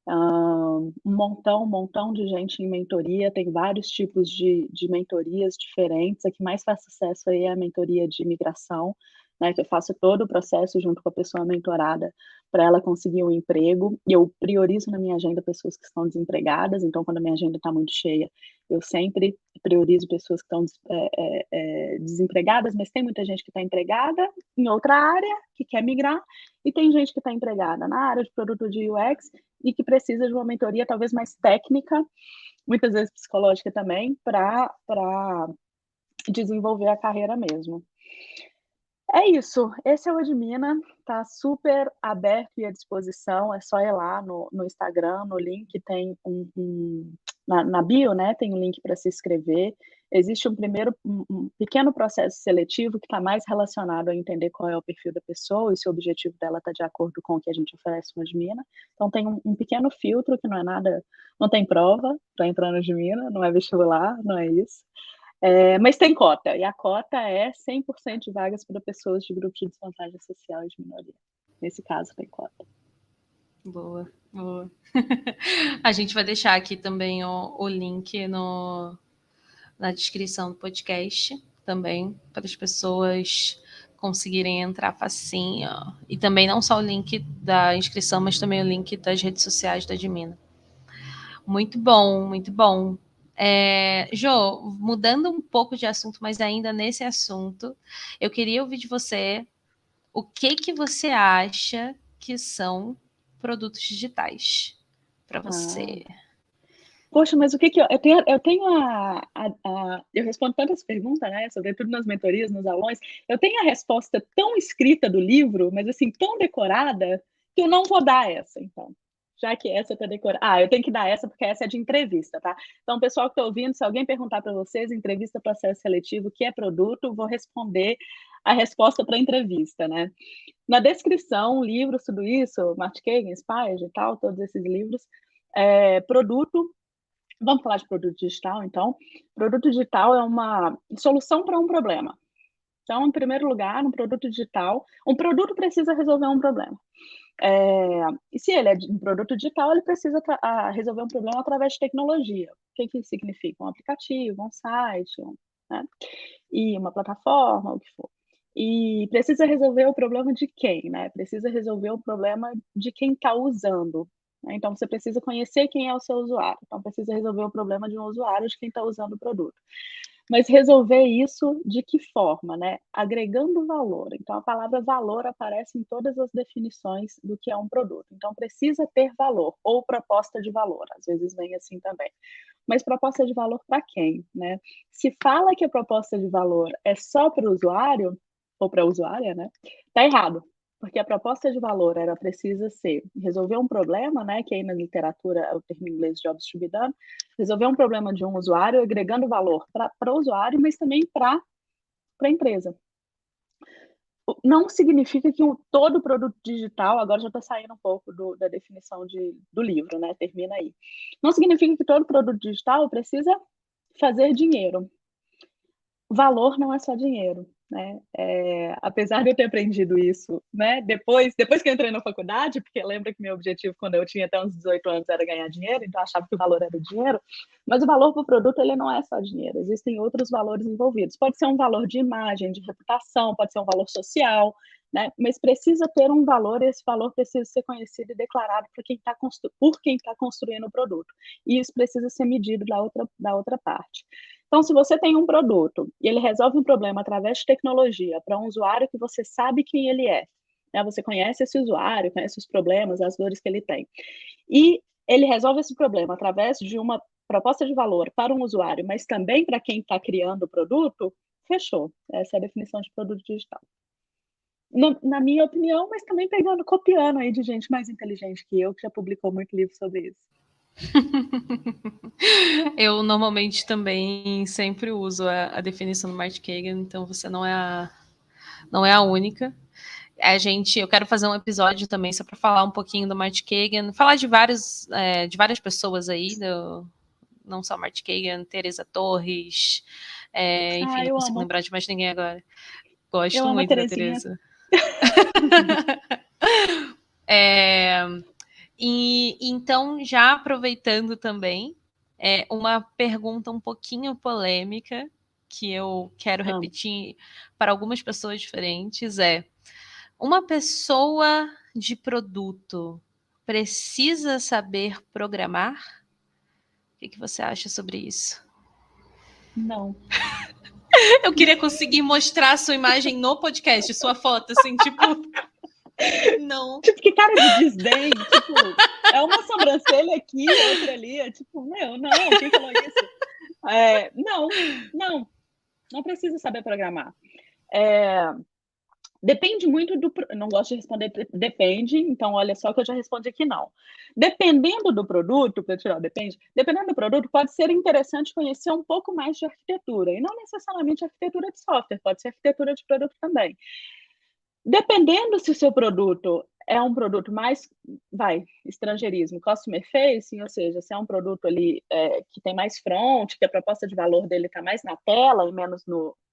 Speaker 2: um montão de gente em mentoria, tem vários tipos de mentorias diferentes. A que mais faz sucesso aí é a mentoria de imigração, né, que eu faço todo o processo junto com a pessoa mentorada para ela conseguir um emprego. E eu priorizo na minha agenda pessoas que estão desempregadas, então quando a minha agenda está muito cheia, eu sempre priorizo pessoas que estão desempregadas, mas tem muita gente que está empregada em outra área, que quer migrar, e tem gente que está empregada na área de produto de UX e que precisa de uma mentoria talvez mais técnica, muitas vezes psicológica também, para desenvolver a carreira mesmo. É isso, esse é o Admina, tá super aberto e à disposição, é só ir lá no Instagram, no link tem na bio, né, tem um link para se inscrever. Existe um pequeno processo seletivo que está mais relacionado a entender qual é o perfil da pessoa e se o objetivo dela está de acordo com o que a gente oferece no Admina. Então tem um pequeno filtro que não é nada, não tem prova para entrar no Admina, não é vestibular, não é isso. Mas tem cota, e a cota é 100% de vagas para pessoas de grupos de desvantagem social e de minoria. Nesse caso, tem cota.
Speaker 1: Boa, boa. A gente vai deixar aqui também o link na descrição do podcast, também, para as pessoas conseguirem entrar facinho. E também não só o link da inscrição, mas também o link das redes sociais da Admina. Muito bom, muito bom. Jô, mudando um pouco de assunto, mas ainda nesse assunto, eu queria ouvir de você o que você acha que são produtos digitais para você.
Speaker 2: Poxa, mas o que eu tenho eu respondo tantas perguntas, né, sobretudo nas mentorias, nos aulões, eu tenho a resposta tão escrita do livro, mas assim, tão decorada, que eu não vou dar essa, então. Já que essa tá decorada. Eu tenho que dar essa porque essa é de entrevista, tá? Então, pessoal que tá ouvindo, se alguém perguntar para vocês, entrevista, processo seletivo, o que é produto, vou responder a resposta para entrevista, né? Na descrição, livros, tudo isso, Martin Kagan, Inspired e tal, todos esses livros, produto. Vamos falar de produto digital, então. Produto digital é uma solução para um problema. Então, em primeiro lugar, um produto digital, um produto precisa resolver um problema. E se ele é um produto digital, ele precisa resolver um problema através de tecnologia. O que significa? Um aplicativo, um site, né? E uma plataforma, o que for. E precisa resolver o problema de quem, né? Precisa resolver o problema de quem está usando. Então, você precisa conhecer quem é o seu usuário. Então, precisa resolver o problema de um usuário, de quem está usando o produto. Mas resolver isso de que forma, né? Agregando valor. Então, a palavra valor aparece em todas as definições do que é um produto. Então, precisa ter valor, ou proposta de valor. Às vezes vem assim também. Mas proposta de valor para quem, né? Se fala que a proposta de valor é só para o usuário, ou para a usuária, né? Tá errado. Porque a proposta de valor era precisa ser resolver um problema, né? Que aí na literatura é o termo em inglês jobs to be done, resolver um problema de um usuário, agregando valor para o usuário, mas também para a empresa. não significa que todo produto digital, agora já está saindo um pouco da definição do livro, né? Termina aí. Não significa que todo produto digital precisa fazer dinheiro. Valor não é só dinheiro, né? Apesar de eu ter aprendido isso, né? Depois que eu entrei na faculdade, porque lembra que meu objetivo quando eu tinha até uns 18 anos era ganhar dinheiro, então eu achava que o valor era o dinheiro, mas o valor do produto ele não é só dinheiro, existem outros valores envolvidos. Pode ser um valor de imagem, de reputação, pode ser um valor social, né? Mas precisa ter um valor, e esse valor precisa ser conhecido e declarado por quem está construindo o produto. E isso precisa ser medido da outra parte. Então, se você tem um produto e ele resolve um problema através de tecnologia para um usuário que você sabe quem ele é, né? Você conhece esse usuário, conhece os problemas, as dores que ele tem, e ele resolve esse problema através de uma proposta de valor para um usuário, mas também para quem está criando o produto, fechou. Essa é a definição de produto digital. Na minha opinião, mas também copiando aí de gente mais inteligente que já publicou muito livro sobre isso.
Speaker 1: Eu normalmente também sempre uso a definição do Martin Kagan, então você não é a única. Eu quero fazer um episódio também só para falar um pouquinho do Martin Kagan, falar de várias pessoas aí, não só Martin Kagan, Teresa Torres, enfim, não consigo lembrar de mais ninguém agora. Gosto muito da Teresa. E então, já aproveitando também, uma pergunta um pouquinho polêmica, que eu quero repetir para algumas pessoas diferentes, uma pessoa de produto precisa saber programar? O que você acha sobre isso?
Speaker 2: Não.
Speaker 1: Eu queria conseguir mostrar a sua imagem no podcast, sua foto, assim, tipo... Não.
Speaker 2: Tipo, que cara de desdém. Tipo, é uma sobrancelha aqui, outra ali. É tipo, não, quem falou isso? Não precisa saber programar. Depende muito não gosto de responder depende, então olha só que eu já respondi aqui não. Dependendo do produto, dependendo do produto, pode ser interessante conhecer um pouco mais de arquitetura, e não necessariamente arquitetura de software, pode ser arquitetura de produto também. Dependendo se o seu produto é um produto mais, estrangeirismo, customer facing, ou seja, se é um produto ali que tem mais front, que a proposta de valor dele está mais na tela e menos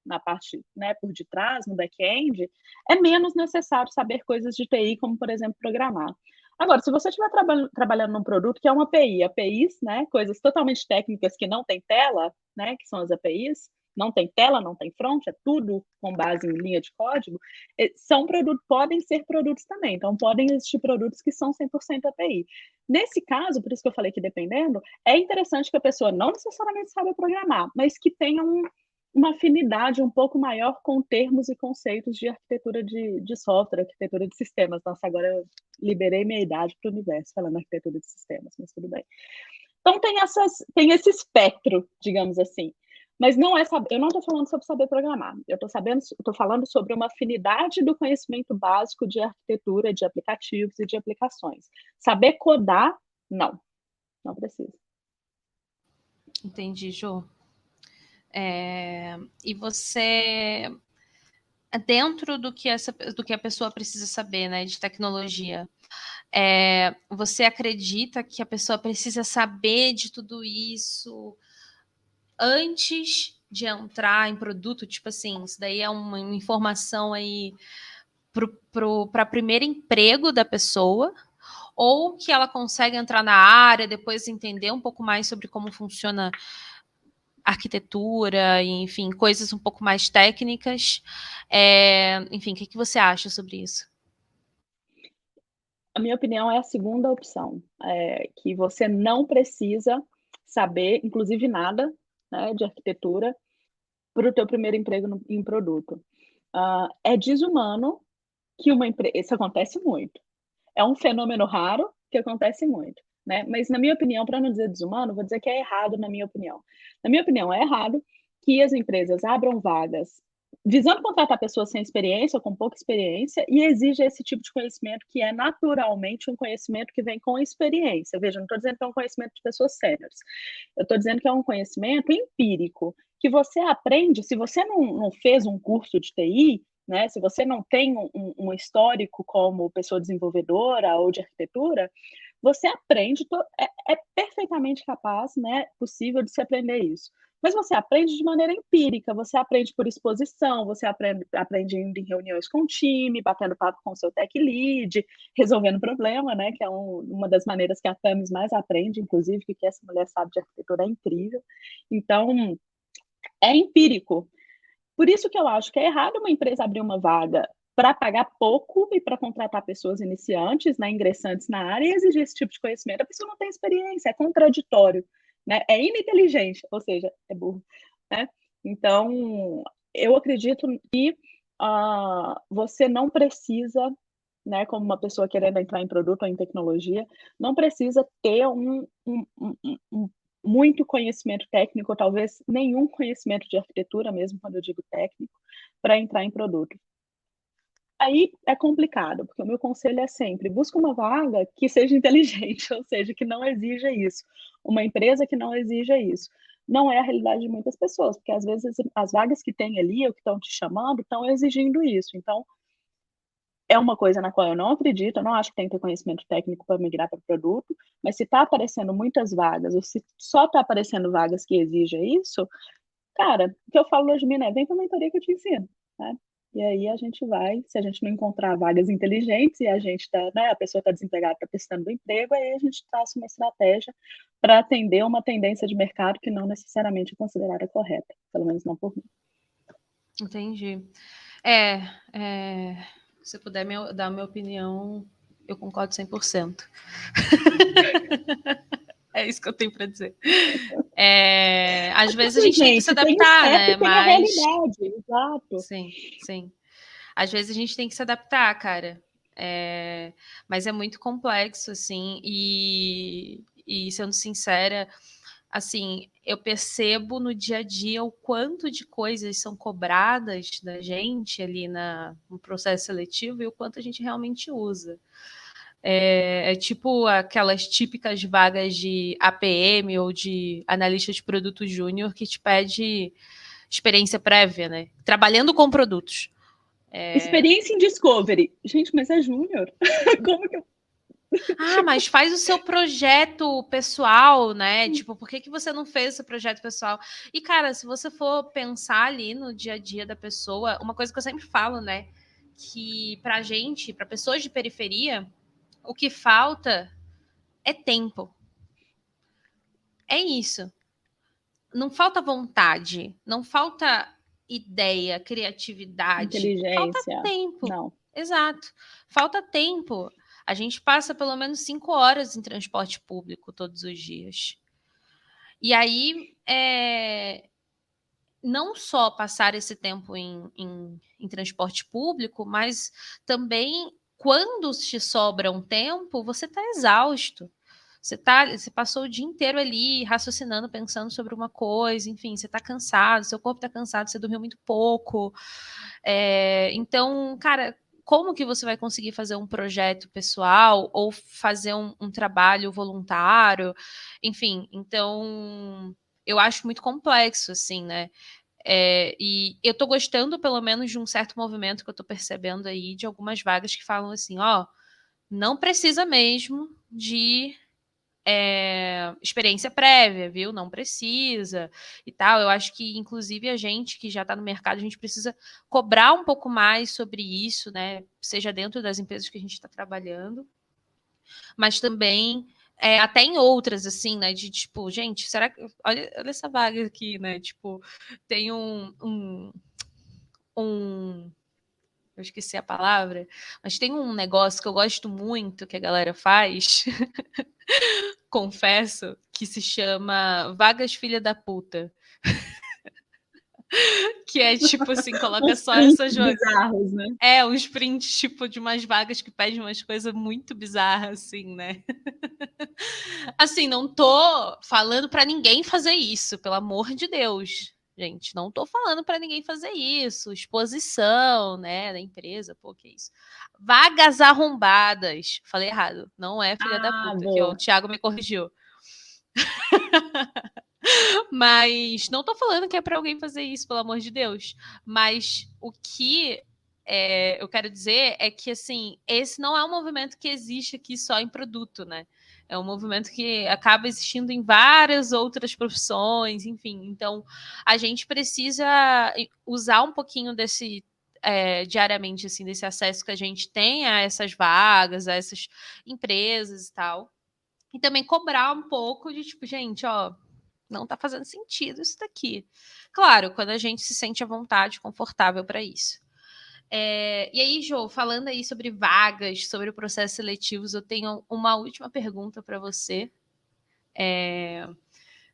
Speaker 2: na parte, né, por detrás, no back-end, é menos necessário saber coisas de TI, como, por exemplo, programar. Agora, se você estiver trabalhando num produto que é uma API, APIs, né, coisas totalmente técnicas que não tem tela, né, que são as APIs, não tem tela, não tem front, é tudo com base em linha de código, podem ser produtos também. Então, podem existir produtos que são 100% API. Nesse caso, por isso que eu falei que dependendo, é interessante que a pessoa não necessariamente saiba programar, mas que tenha uma afinidade um pouco maior com termos e conceitos de arquitetura de software, arquitetura de sistemas. Nossa, agora eu liberei minha idade para o universo falando arquitetura de sistemas, mas tudo bem. Então, tem esse espectro, digamos assim. Mas não eu não estou falando sobre saber programar, eu estou falando sobre uma afinidade do conhecimento básico de arquitetura, de aplicativos e de aplicações. Saber codar, não precisa.
Speaker 1: Entendi, Jo. E você, dentro do que a pessoa precisa saber, né, de tecnologia, você acredita que a pessoa precisa saber de tudo isso antes de entrar em produto? Tipo assim, isso daí é uma informação aí para primeiro emprego da pessoa, ou que ela consegue entrar na área, depois entender um pouco mais sobre como funciona arquitetura, enfim, coisas um pouco mais técnicas. Enfim, o que você acha sobre isso?
Speaker 2: A minha opinião é a segunda opção, que você não precisa saber, inclusive nada, né, de arquitetura para o teu primeiro emprego em produto. É desumano que uma empresa... Isso acontece muito. É um fenômeno raro que acontece muito, né? Mas, na minha opinião, para não dizer desumano, vou dizer que é errado, na minha opinião. Na minha opinião, é errado que as empresas abram vagas visando contratar pessoas sem experiência ou com pouca experiência e exija esse tipo de conhecimento que é naturalmente um conhecimento que vem com experiência. Veja, não estou dizendo que é um conhecimento de pessoas sêniores. Eu estou dizendo que é um conhecimento empírico, que você aprende, se você não fez um curso de TI, né? Se você não tem um histórico como pessoa desenvolvedora ou de arquitetura, você aprende, é perfeitamente capaz, né, possível de se aprender isso. Mas você aprende de maneira empírica, você aprende por exposição, você aprende indo em reuniões com o time, batendo papo com o seu tech lead, resolvendo problema, né, que é uma das maneiras que a Tamis mais aprende, inclusive, que essa mulher sabe de arquitetura é incrível. Então, é empírico. Por isso que eu acho que é errado uma empresa abrir uma vaga para pagar pouco e para contratar pessoas iniciantes, né, ingressantes na área e exigir esse tipo de conhecimento. A pessoa não tem experiência, é contraditório, né? É ininteligente, ou seja, é burro, né? Então, eu acredito que você não precisa, né, como uma pessoa querendo entrar em produto ou em tecnologia, não precisa ter muito conhecimento técnico, talvez nenhum conhecimento de arquitetura, mesmo quando eu digo técnico, para entrar em produto. Aí é complicado, porque o meu conselho é sempre: busca uma vaga que seja inteligente, ou seja, que não exija isso. Uma empresa que não exija isso. Não é a realidade de muitas pessoas, porque às vezes as vagas que tem ali, ou que estão te chamando, estão exigindo isso. Então, é uma coisa na qual eu não acredito, eu não acho que tem que ter conhecimento técnico para migrar para produto, mas se está aparecendo muitas vagas, ou se só está aparecendo vagas que exijam isso, cara, o que eu falo, Lojimina, vem para a mentoria que eu te ensino, né? E aí a gente vai, se a gente não encontrar vagas inteligentes e a gente tá, né, a pessoa está desempregada, está precisando do emprego, aí a gente traça uma estratégia para atender uma tendência de mercado que não necessariamente é considerada correta, pelo menos não por mim.
Speaker 1: Entendi. Se puder dar a minha opinião, eu concordo 100%. É isso que eu tenho para dizer. Às vezes a gente tem que se adaptar,
Speaker 2: tem o certo,
Speaker 1: né?
Speaker 2: e tem a realidade, exato.
Speaker 1: Sim. Às vezes a gente tem que se adaptar, cara. Mas é muito complexo, assim, e sendo sincera, assim, eu percebo no dia a dia o quanto de coisas são cobradas da gente ali no processo seletivo e o quanto a gente realmente usa. É tipo aquelas típicas vagas de APM ou de analista de produto júnior que te pede experiência prévia, né? Trabalhando com produtos.
Speaker 2: Experiência em discovery. Gente, mas é júnior. Como que eu...
Speaker 1: Mas faz o seu projeto pessoal, né? Tipo, por que você não fez o seu projeto pessoal? E, cara, se você for pensar ali no dia a dia da pessoa, uma coisa que eu sempre falo, né? Que pra gente, pra pessoas de periferia, o que falta é tempo. É isso. Não falta vontade, não falta ideia, criatividade, falta
Speaker 2: Inteligência.
Speaker 1: tempo.
Speaker 2: Não.
Speaker 1: Exato. Falta tempo. A gente passa pelo menos 5 horas em transporte público todos os dias. E aí, não só passar esse tempo em transporte público, mas também quando te sobra um tempo, você está exausto. Você passou o dia inteiro ali raciocinando, pensando sobre uma coisa, enfim, você está cansado, seu corpo está cansado, você dormiu muito pouco. Então, cara, como que você vai conseguir fazer um projeto pessoal ou fazer um trabalho voluntário? Enfim, então eu acho muito complexo, assim, né? E eu tô gostando, pelo menos, de um certo movimento que eu tô percebendo aí, de algumas vagas que falam assim, ó, não precisa mesmo de experiência prévia, viu? Não precisa e tal. Eu acho que, inclusive, a gente que já está no mercado, a gente precisa cobrar um pouco mais sobre isso, né? Seja dentro das empresas que a gente está trabalhando, mas também até em outras, assim, né? De tipo, gente, será que. Olha essa vaga aqui, né? Tipo, tem eu esqueci a palavra, mas tem um negócio que eu gosto muito que a galera faz, confesso, que se chama Vagas Filha da Puta. Que é tipo assim, coloca
Speaker 2: Uns
Speaker 1: só essas
Speaker 2: prints bizarros, né?
Speaker 1: uns prints tipo de umas vagas que pedem umas coisas muito bizarras, assim, né? Assim, não tô falando para ninguém fazer isso, pelo amor de Deus. Gente, não tô falando para ninguém fazer isso. Exposição, né, da empresa, pô, que isso. Vagas arrombadas. Falei errado. Não é filha da puta, que ó, o
Speaker 2: Boa.
Speaker 1: Thiago me corrigiu. Mas não tô falando que é para alguém fazer isso, pelo amor de Deus. Mas o que eu quero dizer é que, assim, esse não é um movimento que existe aqui só em produto, né? É um movimento que acaba existindo em várias outras profissões, enfim. Então, a gente precisa usar um pouquinho desse diariamente, assim, desse acesso que a gente tem a essas vagas, a essas empresas e tal. E também cobrar um pouco de, tipo, gente, ó, não tá fazendo sentido isso daqui. Claro, quando a gente se sente à vontade, confortável para isso. E aí, Jô, falando aí sobre vagas, sobre processos seletivos, eu tenho uma última pergunta para você,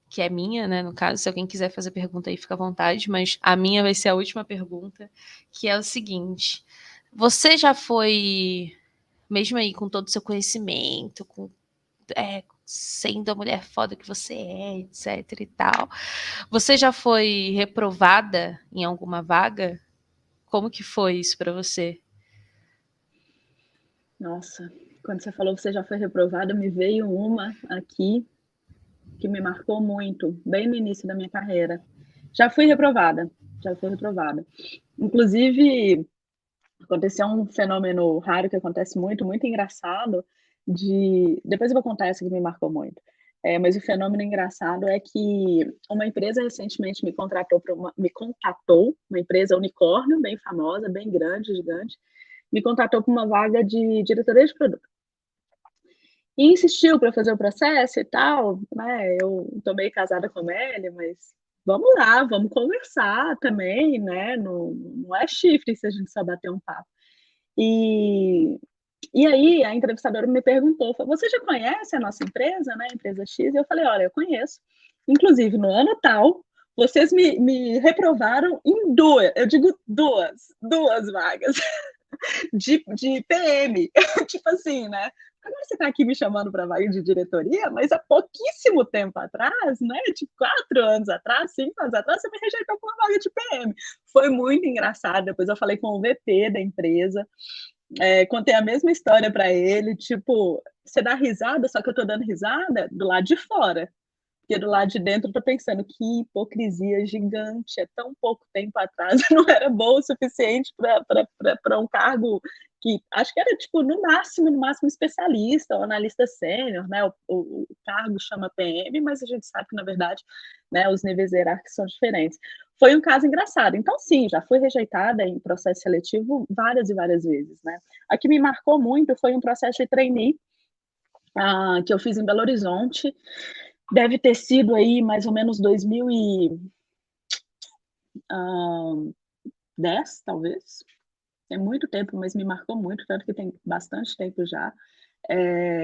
Speaker 1: que é minha, né, no caso, se alguém quiser fazer pergunta aí, fica à vontade, mas a minha vai ser a última pergunta, que é o seguinte: você já foi, mesmo aí com todo o seu conhecimento, sendo a mulher foda que você é, etc e tal, você já foi reprovada em alguma vaga? Como que foi isso para você?
Speaker 2: Nossa, quando você falou que você já foi reprovada, me veio uma aqui que me marcou muito, bem no início da minha carreira. Já fui reprovada, já fui reprovada. Inclusive, aconteceu um fenômeno raro que acontece muito, muito engraçado, depois eu vou contar essa que me marcou muito. Mas o fenômeno engraçado é que uma empresa recentemente me contatou, uma empresa unicórnio, bem famosa, bem grande, gigante, me contatou para uma vaga de diretoria de produto. E insistiu para fazer o processo e tal, né? Eu tô meio casada com ele, mas vamos lá, vamos conversar também, né? Não é chifre se a gente só bater um papo. E aí a entrevistadora me perguntou, falou, você já conhece a nossa empresa, né? A empresa X? E eu falei, olha, eu conheço. Inclusive, no ano tal, vocês me reprovaram em duas, eu digo duas vagas de PM. Tipo assim, né? Agora você está aqui me chamando para vaga de diretoria, mas há pouquíssimo tempo atrás, né? Tipo, 4 anos atrás, 5 anos atrás, você me rejeitou com uma vaga de PM. Foi muito engraçado. Depois eu falei com o VP da empresa, contei a mesma história para ele. Tipo, você dá risada, só que eu tô dando risada do lado de fora. Porque do lado de dentro eu tô pensando, que hipocrisia gigante, é tão pouco tempo atrás, eu não era boa o suficiente para um cargo que acho que era tipo no máximo especialista ou analista sênior, né? O cargo chama PM, mas a gente sabe que na verdade, né, os níveis hierárquicos são diferentes. Foi um caso engraçado. Então sim, já fui rejeitada em processo seletivo várias e várias vezes, né? A que me marcou muito foi um processo de trainee que eu fiz em Belo Horizonte. Deve ter sido aí mais ou menos 2010, talvez. Tem muito tempo, mas me marcou muito, tanto que tem bastante tempo já.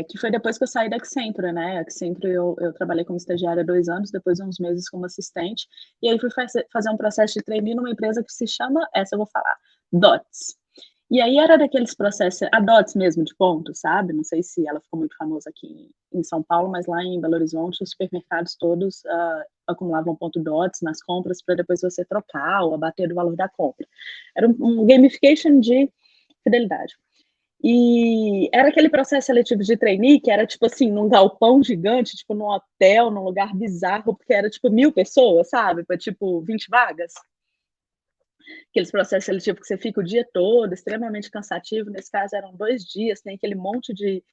Speaker 2: Que foi depois que eu saí da Accenture, né? Accenture eu trabalhei como estagiária 2 anos, depois uns meses como assistente, e aí fui fazer um processo de trainee numa empresa que se chama, essa eu vou falar, DOTS. E aí era daqueles processos, a DOTS mesmo, de ponto, sabe? Não sei se ela ficou muito famosa aqui em São Paulo, mas lá em Belo Horizonte, os supermercados todos acumulavam ponto DOTS nas compras para depois você trocar ou abater do valor da compra. Era um gamification de fidelidade. E era aquele processo seletivo de trainee que era tipo assim, num galpão gigante, tipo num hotel, num lugar bizarro, porque era tipo 1.000 pessoas, sabe? Para tipo 20 vagas. Aqueles processos seletivos que você fica o dia todo, extremamente cansativo. Nesse caso eram 2 dias, tem aquele monte de.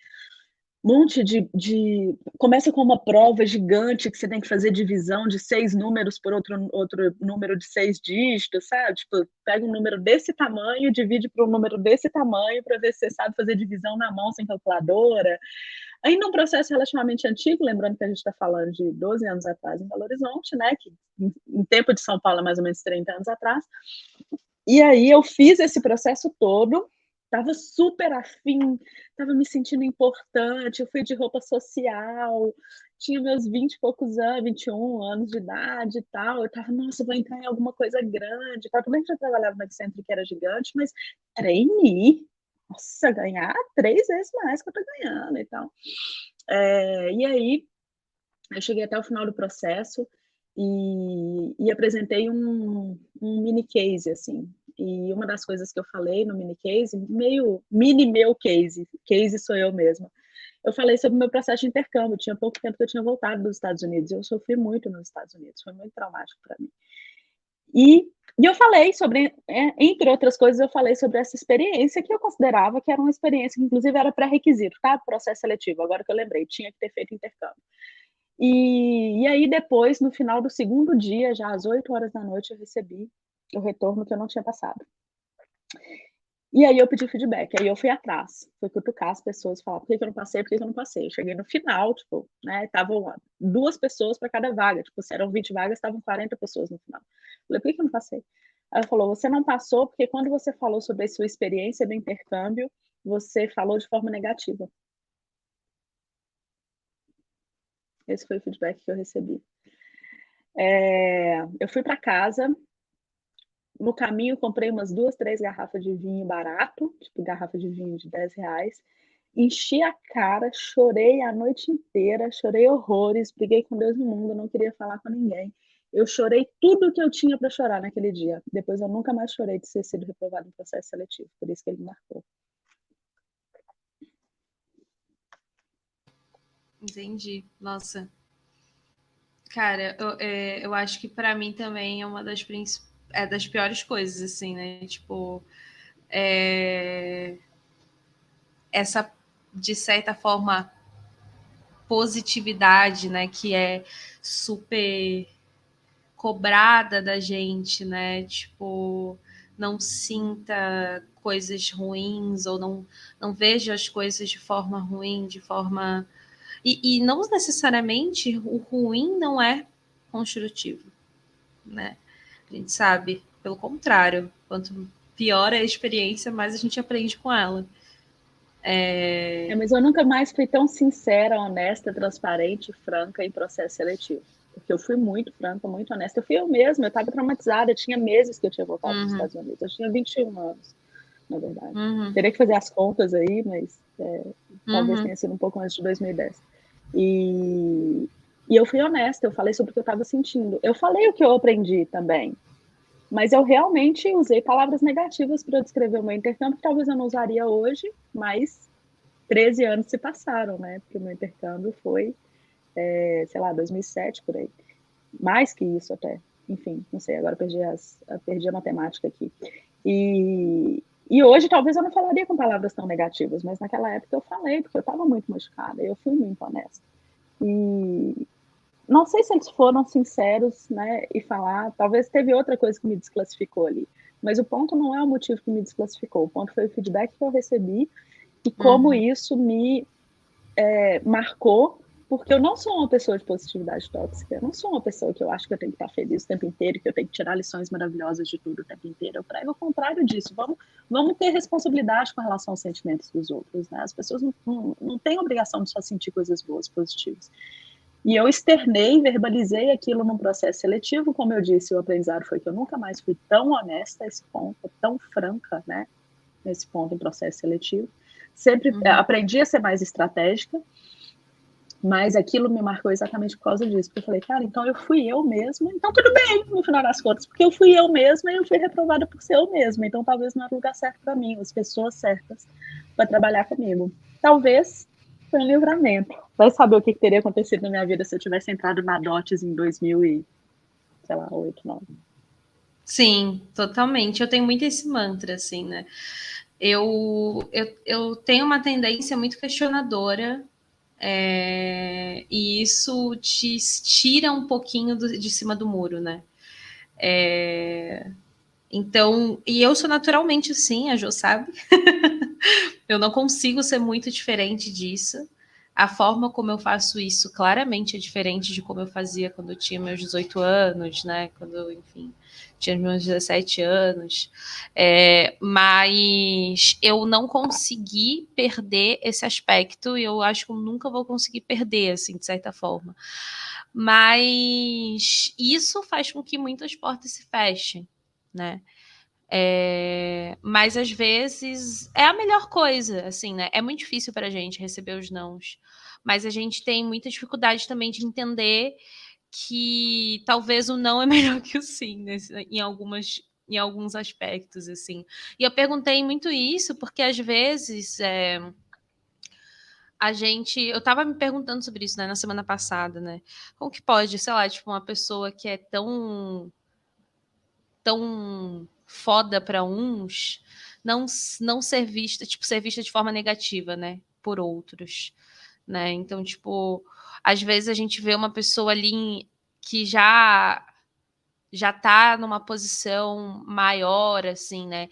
Speaker 2: Começa com uma prova gigante que você tem que fazer divisão de 6 números por outro número de 6 dígitos, sabe? Tipo, pega um número desse tamanho, divide por um número desse tamanho para ver se você sabe fazer divisão na mão sem calculadora. Ainda um processo relativamente antigo, lembrando que a gente está falando de 12 anos atrás em Belo Horizonte, né? Que em tempo de São Paulo é mais ou menos 30 anos atrás. E aí eu fiz esse processo todo, estava super afim, estava me sentindo importante, eu fui de roupa social, tinha meus 20 e poucos anos, 21 anos de idade e tal, eu estava, nossa, vou entrar em alguma coisa grande, tudo bem que já trabalhava na Accenture, que era gigante, mas trainee, nossa, ganhar 3 vezes mais que eu tô ganhando e tal. E aí, eu cheguei até o final do processo e apresentei um mini case, assim. E uma das coisas que eu falei no mini case, meio mini meu case sou eu mesma. Eu falei sobre o meu processo de intercâmbio. Tinha pouco tempo que eu tinha voltado dos Estados Unidos. Eu sofri muito nos Estados Unidos, foi muito traumático para mim. E eu falei sobre, entre outras coisas, eu falei sobre essa experiência que eu considerava que era uma experiência que, inclusive, era pré-requisito, tá? Processo seletivo, agora que eu lembrei, tinha que ter feito intercâmbio. E aí, depois, no final do segundo dia, já às 8 horas da noite, eu recebi o retorno que eu não tinha passado. E aí eu pedi feedback, aí eu fui atrás, fui cutucar as pessoas, falar por que eu não passei, por que eu não passei. Eu cheguei no final, tipo, né, estavam 2 pessoas para cada vaga, tipo, se eram 20 vagas, estavam 40 pessoas no final. Falei, por que eu não passei? Ela falou, você não passou porque quando você falou sobre a sua experiência do intercâmbio, você falou de forma negativa. Esse foi o feedback que eu recebi. Eu fui para casa, no caminho comprei umas 2, 3 garrafas de vinho barato, tipo garrafa de vinho de R$ 10, enchi a cara, chorei a noite inteira, chorei horrores, briguei com Deus no mundo, não queria falar com ninguém. Eu chorei tudo que eu tinha para chorar naquele dia. Depois eu nunca mais chorei de ter sido reprovado em processo seletivo, por isso que ele me marcou.
Speaker 1: Entendi. Nossa. Cara, eu acho que para mim também é uma das piores coisas, assim, né? Tipo, essa, de certa forma, positividade, né? Que é super cobrada da gente, né? Tipo, não sinta coisas ruins ou não veja as coisas de forma ruim, de forma. E não necessariamente o ruim não é construtivo, né? A gente sabe, pelo contrário, quanto pior é a experiência, mais a gente aprende com ela.
Speaker 2: Mas eu nunca mais fui tão sincera, honesta, transparente, franca em processo seletivo. Porque eu fui muito franca, muito honesta. Eu fui eu mesma, eu estava traumatizada, tinha meses que eu tinha voltado para os Estados Unidos. Eu tinha 21 anos, na verdade. Teria que fazer as contas aí, mas talvez tenha sido um pouco antes de 2010. E eu fui honesta, eu falei sobre o que eu estava sentindo. Eu falei o que eu aprendi também, mas eu realmente usei palavras negativas para descrever o meu intercâmbio, que talvez eu não usaria hoje, mas 13 anos se passaram, né? Porque o meu intercâmbio foi, sei lá, 2007, por aí. Mais que isso até. Enfim, não sei, agora perdi a matemática aqui. E hoje talvez eu não falaria com palavras tão negativas, mas naquela época eu falei, porque eu estava muito machucada, eu fui muito honesta. E não sei se eles foram sinceros, né, e falar, talvez teve outra coisa que me desclassificou ali, mas o ponto não é o motivo que me desclassificou, o ponto foi o feedback que eu recebi e como isso me marcou, porque eu não sou uma pessoa de positividade tóxica, eu não sou uma pessoa que eu acho que eu tenho que estar feliz o tempo inteiro, que eu tenho que tirar lições maravilhosas de tudo o tempo inteiro. Eu prego o contrário disso. Vamos ter responsabilidade com relação aos sentimentos dos outros, né? As pessoas não têm obrigação de só sentir coisas boas, positivas. E eu externei, verbalizei aquilo num processo seletivo, como eu disse, o aprendizado foi que eu nunca mais fui tão honesta a esse ponto, tão franca, né, nesse ponto em processo seletivo. Sempre aprendi a ser mais estratégica, mas aquilo me marcou exatamente por causa disso, porque eu falei, cara, então eu fui eu mesma, então tudo bem, no final das contas, porque eu fui eu mesma e eu fui reprovada por ser eu mesma, então talvez não era o lugar certo para mim, as pessoas certas para trabalhar comigo. Talvez foi um livramento. Vai saber o que teria acontecido na minha vida se eu tivesse entrado na DOTS em 2008, 2009.
Speaker 1: Sim, totalmente. Eu tenho muito esse mantra, assim, né? Eu tenho uma tendência muito questionadora, e isso te tira um pouquinho de cima do muro, né? Então, e eu sou naturalmente assim, a Jo sabe. Eu não consigo ser muito diferente disso. A forma como eu faço isso claramente é diferente de como eu fazia quando eu tinha meus 18 anos, né? Quando, enfim, tinha meus 17 anos. Mas eu não consegui perder esse aspecto e eu acho que eu nunca vou conseguir perder, assim, de certa forma. Mas isso faz com que muitas portas se fechem, né? Mas às vezes é a melhor coisa, assim, né? É muito difícil pra gente receber os nãos, mas a gente tem muita dificuldade também de entender que talvez o não é melhor que o sim, né? Em alguns aspectos, assim. E eu perguntei muito isso porque às vezes eu tava me perguntando sobre isso, né, na semana passada, né? Como que pode, sei lá, tipo, uma pessoa que é tão tão foda para uns, não ser vista, tipo, ser vista de forma negativa, né, por outros, né? Então, tipo, às vezes a gente vê uma pessoa ali que já tá numa posição maior, assim, né?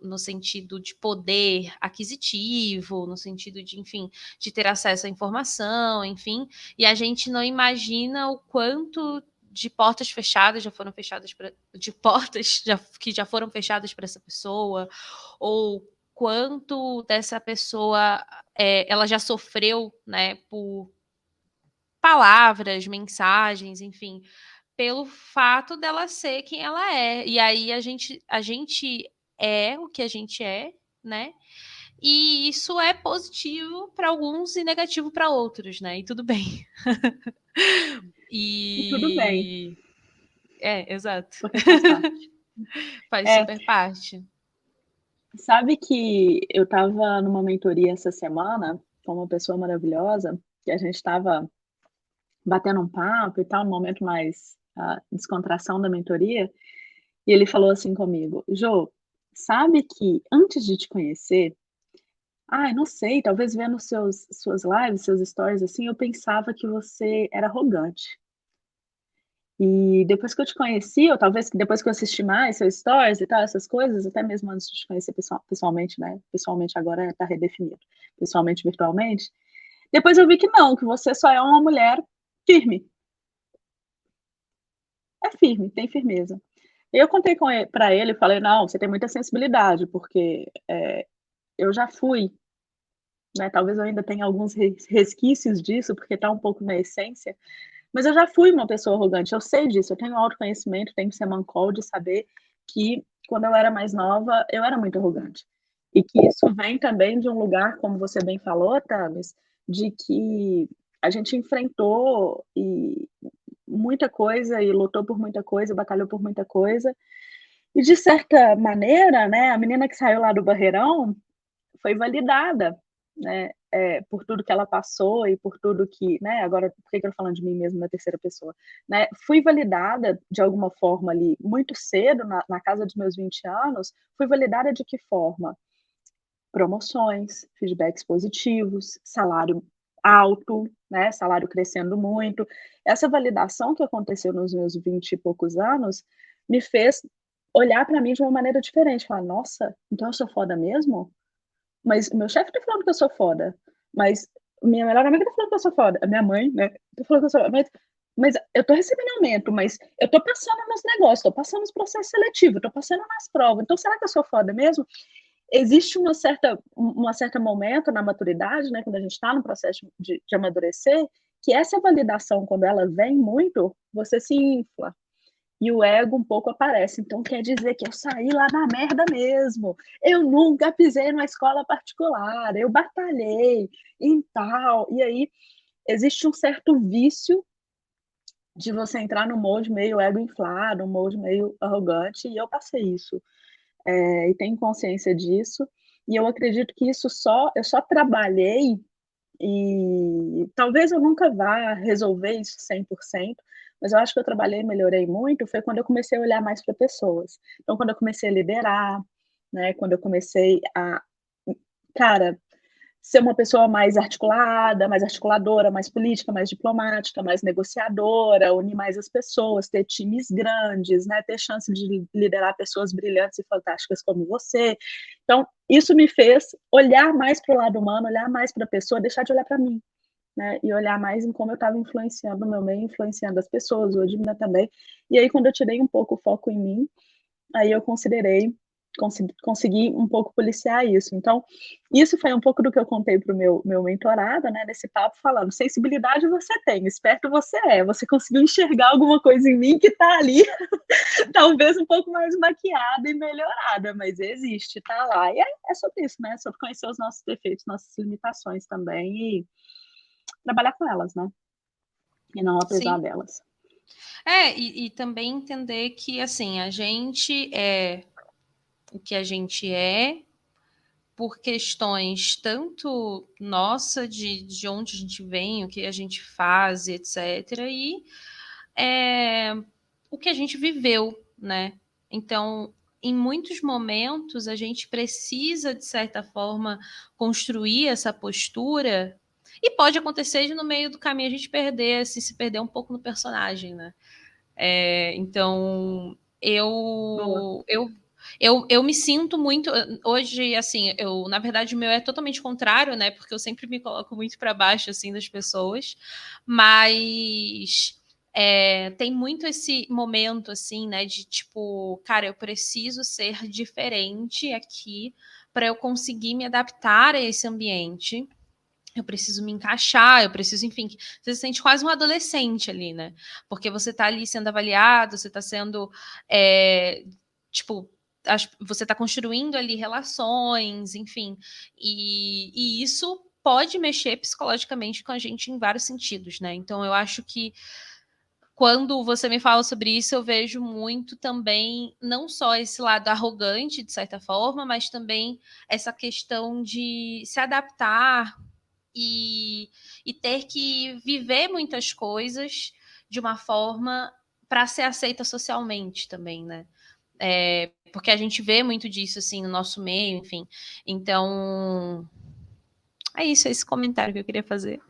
Speaker 1: No sentido de poder aquisitivo, no sentido de, enfim, de ter acesso à informação, enfim, e a gente não imagina o quanto de portas fechadas já foram fechadas de portas que já foram fechadas para essa pessoa, ou quanto dessa pessoa ela já sofreu, né, por palavras, mensagens, enfim, pelo fato dela ser quem ela é. E aí a gente é o que a gente é, né? E isso é positivo para alguns e negativo para outros, né? E tudo bem.
Speaker 2: E tudo bem,
Speaker 1: Exato.
Speaker 2: porque faz parte.
Speaker 1: Faz
Speaker 2: É,
Speaker 1: super parte.
Speaker 2: sabe que eu estava numa mentoria essa semana com uma pessoa maravilhosa, que a gente estava batendo um papo e tal, no momento mais descontração da mentoria, e ele falou assim comigo: "Jô, sabe que antes de te conhecer, ai, não sei, talvez vendo suas lives, seus stories, assim, eu pensava que você era arrogante. E depois que eu te conheci, ou talvez que depois que eu assisti mais seus stories e tal, essas coisas, até mesmo antes de te conhecer pessoalmente, né, pessoalmente agora tá redefinido, pessoalmente, virtualmente, depois eu vi que não, que você só é uma mulher firme, é firme, tem firmeza". Eu contei com ele pra ele, falei: "Não, você tem muita sensibilidade, porque, eu já fui, né, talvez eu ainda tenha alguns resquícios disso, porque tá um pouco na essência, mas eu já fui uma pessoa arrogante, eu sei disso, eu tenho autoconhecimento, tenho semancol de saber que quando eu era mais nova, eu era muito arrogante. E que isso vem também de um lugar, como você bem falou, Thames, de que a gente enfrentou muita coisa e lutou por muita coisa, batalhou por muita coisa. E de certa maneira, né, a menina que saiu lá do Barreirão foi validada, né, por tudo que ela passou e por tudo que, né, agora por que eu tô falando de mim mesma na terceira pessoa, né, fui validada de alguma forma ali muito cedo, na casa dos meus 20 anos, fui validada de que forma? Promoções, feedbacks positivos, salário alto, né, salário crescendo muito. Essa validação que aconteceu nos meus 20 e poucos anos, me fez olhar para mim de uma maneira diferente, falar: "Nossa, então eu sou foda mesmo? Mas meu chefe tá falando que eu sou foda, mas minha melhor amiga tá falando que eu sou foda, a minha mãe, né, tá falando que eu sou, mas eu tô recebendo aumento, mas eu tô passando nos negócios, tô passando nos processos seletivos, tô passando nas provas, então será que eu sou foda mesmo?". Existe uma certa momento na maturidade, né, quando a gente está no processo de amadurecer, que essa validação, quando ela vem muito, você se infla, e o ego um pouco aparece. Então quer dizer que eu saí lá na merda mesmo. Eu nunca pisei numa escola particular, eu batalhei e tal. E aí existe um certo vício de você entrar no molde meio ego inflado, um molde meio arrogante, e eu passei isso. E tenho consciência disso. E eu acredito que eu só trabalhei, e talvez eu nunca vá resolver isso 100%, mas eu acho que eu trabalhei e melhorei muito, foi quando eu comecei a olhar mais para pessoas. Então, quando eu comecei a liderar, né, quando eu comecei a, cara, ser uma pessoa mais articulada, mais articuladora, mais política, mais diplomática, mais negociadora, unir mais as pessoas, ter times grandes, né, ter chance de liderar pessoas brilhantes e fantásticas como você. Então, isso me fez olhar mais para o lado humano, olhar mais para a pessoa, deixar de olhar para mim, né, e olhar mais em como eu estava influenciando o meu meio, influenciando as pessoas, o Edmina também. E aí, quando eu tirei um pouco o foco em mim, aí eu consegui um pouco policiar isso. Então, isso foi um pouco do que eu contei para o meu mentorado, né, nesse papo, falando: sensibilidade você tem, esperto você é, você conseguiu enxergar alguma coisa em mim que está ali, talvez um pouco mais maquiada e melhorada, mas existe, tá lá. E é sobre isso, né, sobre conhecer os nossos defeitos, nossas limitações também e trabalhar com elas, né, e não apesar
Speaker 1: Sim.
Speaker 2: delas.
Speaker 1: E também entender que, assim, a gente é o que a gente é por questões tanto nossa, de onde a gente vem, o que a gente faz, etc., e o que a gente viveu, né? Então, em muitos momentos, a gente precisa, de certa forma, construir essa postura, e pode acontecer de no meio do caminho a gente perder, assim, se perder um pouco no personagem, né? Então,
Speaker 2: Boa.
Speaker 1: eu me sinto muito hoje, assim, na verdade o meu é totalmente contrário, né? Porque eu sempre me coloco muito para baixo assim das pessoas, mas tem muito esse momento assim, né? De tipo, cara, eu preciso ser diferente aqui para eu conseguir me adaptar a esse ambiente. Eu preciso me encaixar, eu preciso, enfim, você se sente quase um adolescente ali, né? Porque você está ali sendo avaliado, você está sendo, tipo, você está construindo ali relações, enfim, e isso pode mexer psicologicamente com a gente em vários sentidos, né? Então eu acho que quando você me fala sobre isso, eu vejo muito também, não só esse lado arrogante, de certa forma, mas também essa questão de se adaptar e, e ter que viver muitas coisas de uma forma para ser aceita socialmente também, né? Porque a gente vê muito disso assim no nosso meio, enfim. Então, é isso, é esse comentário que eu queria fazer.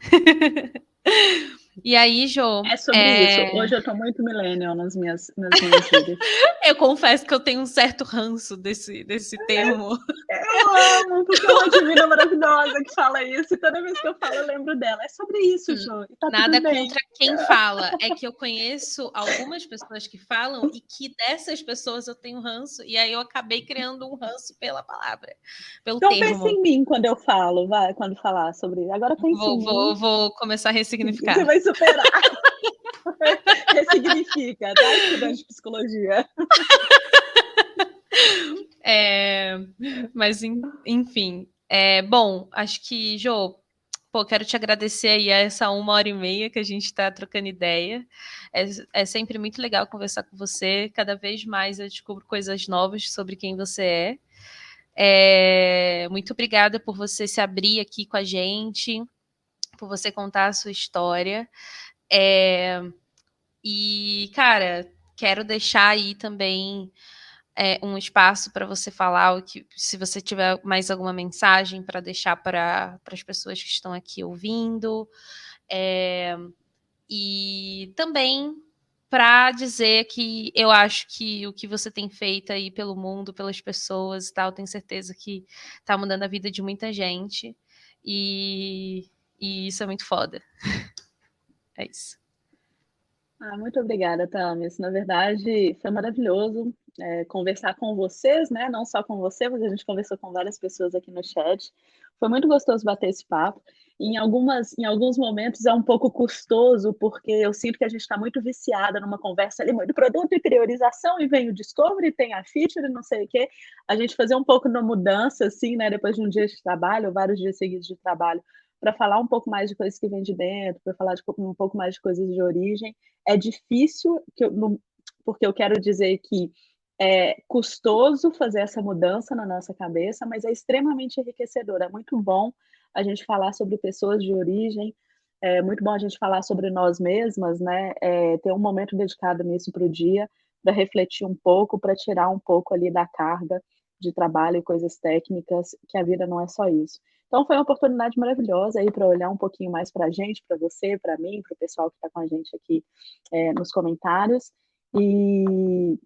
Speaker 1: E aí, Jô,
Speaker 2: É sobre isso. Hoje eu tô muito millennial nas minhas gírias.
Speaker 1: eu confesso que eu tenho um certo ranço desse termo.
Speaker 2: Eu amo, porque é uma divina maravilhosa que fala isso, e toda vez que eu falo, eu lembro dela. É sobre isso, Jô, e tá tudo
Speaker 1: Nada
Speaker 2: bem.
Speaker 1: contra quem fala. É que eu conheço algumas pessoas que falam e que dessas pessoas eu tenho ranço, e aí eu acabei criando um ranço pela palavra, pelo
Speaker 2: Então pense
Speaker 1: termo.
Speaker 2: em mim quando eu falo, vai, quando falar sobre isso. Agora pense em mim,
Speaker 1: Vou começar a
Speaker 2: que você
Speaker 1: ressignificar.
Speaker 2: vai superar. Ressignifica, tá, estudante de psicologia?
Speaker 1: Mas, enfim. Bom, acho que, Jô, pô, quero te agradecer aí a essa 1h30 que a gente está trocando ideia. É sempre muito legal conversar com você. Cada vez mais eu descubro coisas novas sobre quem você é. Muito obrigada por você se abrir aqui com a gente, por você contar a sua história. E, cara, quero deixar aí também um espaço para você falar, se você tiver mais alguma mensagem para deixar para as pessoas que estão aqui ouvindo. E também para dizer que eu acho que o que você tem feito aí pelo mundo, pelas pessoas e tal, tenho certeza que tá mudando a vida de muita gente. E, e isso é muito foda. É isso.
Speaker 2: Muito obrigada, Thames. Na verdade, foi maravilhoso conversar com vocês, né? Não só com você, mas a gente conversou com várias pessoas aqui no chat. Foi muito gostoso bater esse papo. Em alguns momentos é um pouco custoso, porque eu sinto que a gente está muito viciada numa conversa ali, muito produto e priorização, e vem o discovery, tem a feature, não sei o quê. A gente fazer um pouco de mudança, assim, né? Depois de um dia de trabalho, ou vários dias seguidos de trabalho, para falar um pouco mais de coisas que vêm de dentro, para falar um pouco mais de coisas de origem. É difícil, porque eu quero dizer que é custoso fazer essa mudança na nossa cabeça, mas é extremamente enriquecedor. É muito bom a gente falar sobre pessoas de origem, é muito bom a gente falar sobre nós mesmas, né? Ter um momento dedicado nisso para o dia, para refletir um pouco, para tirar um pouco ali da carga de trabalho e coisas técnicas, que a vida não é só isso. Então foi uma oportunidade maravilhosa aí para olhar um pouquinho mais para a gente, para você, para mim, para o pessoal que está com a gente aqui nos comentários. E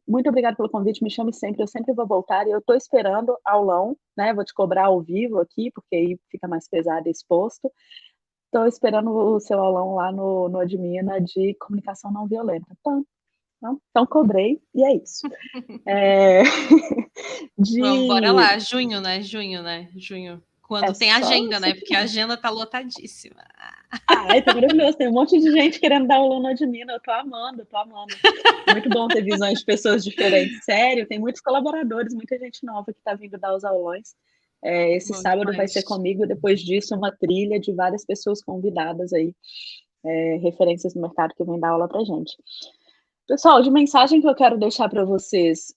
Speaker 2: muito obrigada pelo convite, me chame sempre, eu sempre vou voltar. E eu estou esperando aulão, né? Vou te cobrar ao vivo aqui, porque aí fica mais pesado e exposto. Estou esperando o seu aulão lá no Admina de comunicação não violenta. Então cobrei, e é isso.
Speaker 1: Vamos, bora
Speaker 2: De
Speaker 1: lá. Junho, né? Junho, né? Junho.
Speaker 2: É
Speaker 1: Quando tem
Speaker 2: só
Speaker 1: agenda,
Speaker 2: você
Speaker 1: né?
Speaker 2: que
Speaker 1: Porque a agenda tá lotadíssima.
Speaker 2: Ai, tá maravilhoso. Tem um monte de gente querendo dar aula no Admina. Eu tô amando, tô amando. Muito bom ter visões de pessoas diferentes. Sério, tem muitos colaboradores, muita gente nova que tá vindo dar os aulões. Esse
Speaker 1: Bom
Speaker 2: sábado vai ser
Speaker 1: demais.
Speaker 2: comigo, depois disso, uma trilha de várias pessoas convidadas aí, referências no mercado que vem dar aula pra gente. Pessoal, de mensagem que eu quero deixar para vocês,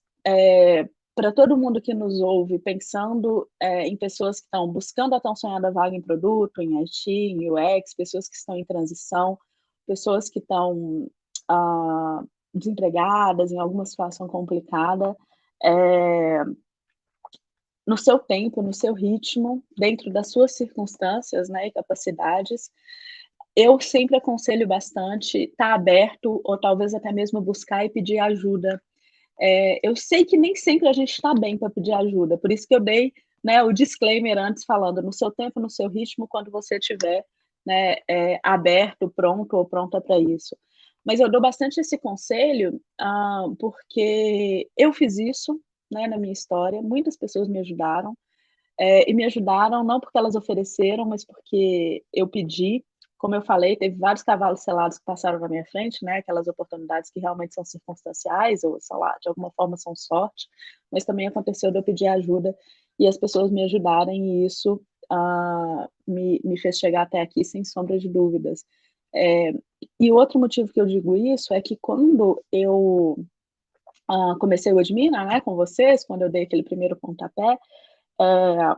Speaker 2: para todo mundo que nos ouve, pensando em pessoas que estão buscando a tão sonhada vaga em produto, em IT, em UX, pessoas que estão em transição, pessoas que estão desempregadas, em alguma situação complicada, eh, no seu tempo, no seu ritmo, dentro das suas circunstâncias, né, e capacidades. Eu sempre aconselho bastante estar aberto ou talvez até mesmo buscar e pedir ajuda. Eu sei que nem sempre a gente está bem para pedir ajuda, por isso que eu dei, né, o disclaimer antes falando: "No seu tempo, no seu ritmo, quando você estiver, né, aberto, pronto ou pronta para isso". Mas eu dou bastante esse conselho, porque eu fiz isso, né, na minha história, muitas pessoas me ajudaram, e me ajudaram não porque elas ofereceram, mas porque eu pedi. Como eu falei, teve vários cavalos selados que passaram na minha frente, né, aquelas oportunidades que realmente são circunstanciais ou, sei lá, de alguma forma são sorte, mas também aconteceu de eu pedir ajuda e as pessoas me ajudarem e isso, me fez chegar até aqui sem sombra de dúvidas. Eh, e o outro motivo que eu digo isso é que quando eu, comecei o Edmina, né, com vocês, quando eu dei aquele primeiro pontapé, eh,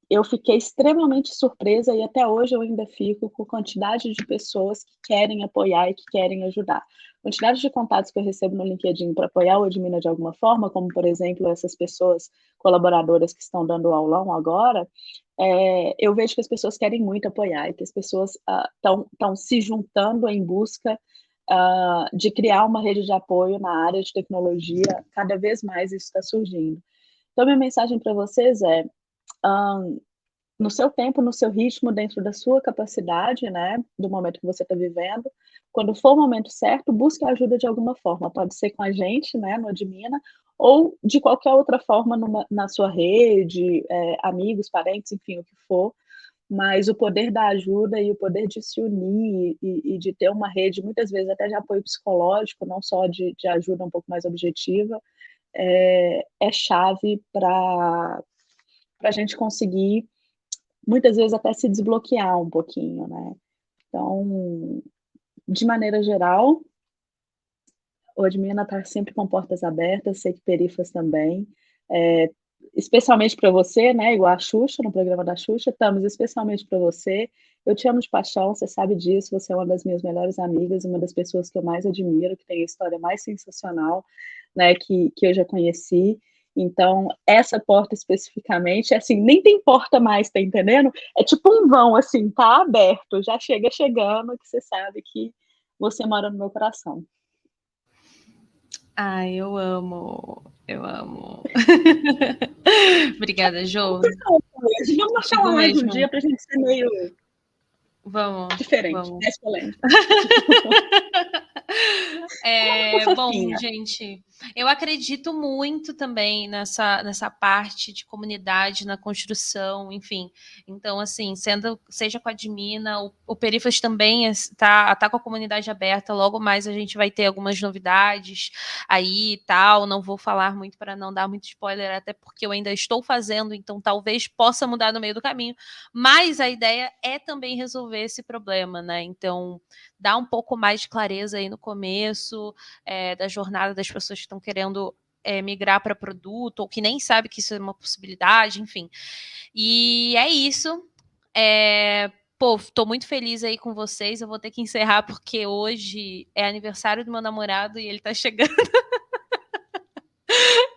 Speaker 2: eu fiquei extremamente surpresa e até hoje eu ainda fico com a quantidade de pessoas que querem apoiar e que querem ajudar. Quantidade de contatos que eu recebo no LinkedIn para apoiar o Edmina de alguma forma, como por exemplo essas pessoas colaboradoras que estão dando aulão agora, eu vejo que as pessoas querem muito apoiar e que as pessoas estão se juntando em busca de criar uma rede de apoio na área de tecnologia, cada vez mais isso está surgindo. Então, minha mensagem para vocês é, hã, no seu tempo, no seu ritmo, dentro da sua capacidade, né, do momento que você está vivendo. Quando for o momento certo, busque ajuda de alguma forma. Pode ser com a gente, né, no Admina, ou de qualquer outra forma na sua rede, amigos, parentes, enfim, o que for. Mas o poder da ajuda e o poder de se unir e de ter uma rede, muitas vezes até de apoio psicológico, não só de ajuda um pouco mais objetiva, é chave para a gente conseguir muitas vezes até se desbloquear um pouquinho, né. Então, de maneira geral, o Admina está sempre com portas abertas, sei que Perifas também, eh, especialmente para você, né, igual a Xuxa, no programa da Xuxa, estamos especialmente para você. Eu te amo de paixão, você sabe disso, você é uma das minhas melhores amigas, uma das pessoas que eu mais admiro, que tem a história mais sensacional, né, que eu já conheci. Então, essa porta especificamente, assim, nem tem porta mais, tá entendendo? É tipo um vão, assim, tá aberto, já chega chegando, que você sabe que você mora no meu coração.
Speaker 1: Ai, eu amo, eu amo. Obrigada, Jo.
Speaker 2: Vamos marcar
Speaker 1: Digo
Speaker 2: uma live um
Speaker 1: mesmo.
Speaker 2: dia pra gente ser meio
Speaker 1: Vamos,
Speaker 2: diferente,
Speaker 1: vamos.
Speaker 2: mais polêmico.
Speaker 1: Bom,
Speaker 2: Fofinha.
Speaker 1: gente, eu acredito muito também nessa parte de comunidade, na construção, enfim. Então, assim, seja com a Admina, o Perifas também tá com a comunidade aberta, logo mais a gente vai ter algumas novidades aí e tal. Não vou falar muito para não dar muito spoiler, até porque eu ainda estou fazendo, então talvez possa mudar no meio do caminho. Mas a ideia é também resolver esse problema, né? Então, dar um pouco mais de clareza aí no começo da jornada das pessoas que estão querendo migrar para produto, ou que nem sabe que isso é uma possibilidade, enfim. E é isso. Pô, tô muito feliz aí com vocês. Eu vou ter que encerrar porque hoje é aniversário do meu namorado e ele tá chegando.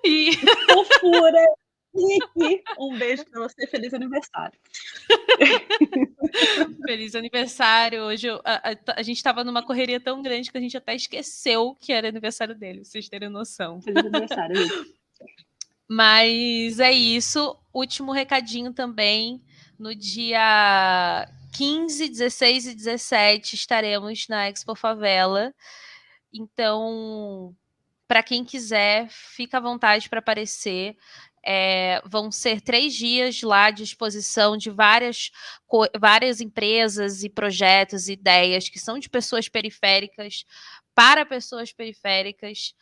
Speaker 1: E
Speaker 2: Que fofura! Nick, um beijo pra você, feliz aniversário.
Speaker 1: feliz aniversário. Hoje a gente tava numa correria tão grande que a gente até esqueceu que era aniversário dele, pra vocês terem noção.
Speaker 2: Feliz aniversário, Nick.
Speaker 1: Mas é isso. Último recadinho também. No dia 15, 16 e 17 estaremos na Expo Favela. Então, para quem quiser, fica à vontade para aparecer. Vão ser 3 dias lá de exposição de várias empresas e projetos, ideias que são de pessoas periféricas para pessoas periféricas.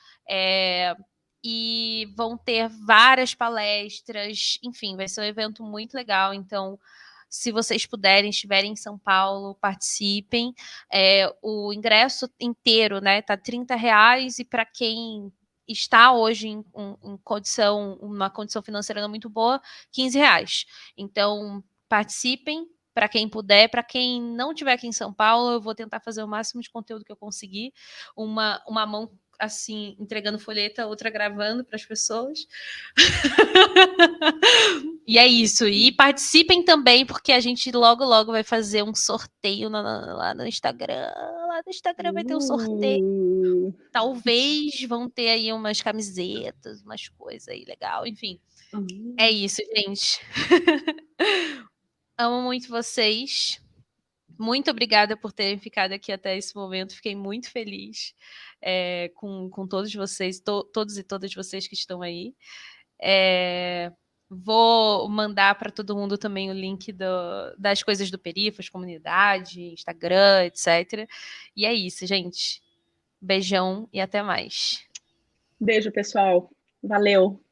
Speaker 1: E vão ter várias palestras, enfim, vai ser um evento muito legal. Então, se vocês puderem, estiverem em São Paulo, participem. O ingresso inteiro, né, tá R$ 30, e para quem está hoje uma condição financeira não muito boa, R$ 15. Então, participem, para quem puder. Para quem não estiver aqui em São Paulo, eu vou tentar fazer o máximo de conteúdo que eu conseguir. Uma mão assim, entregando folheta, outra gravando para as pessoas. E é isso. E participem também, porque a gente logo, logo vai fazer um sorteio lá no Instagram. Lá no Instagram vai ter um sorteio. Talvez vão ter aí umas camisetas, umas coisas aí legal. Enfim, é isso, gente. Amo muito vocês. Muito obrigada por terem ficado aqui até esse momento. Fiquei muito feliz com todos vocês, todos e todas vocês que estão aí. Vou mandar para todo mundo também o link das coisas do Perifas, comunidade, Instagram, etc. E é isso, gente. Beijão e até mais.
Speaker 2: Beijo, pessoal. Valeu.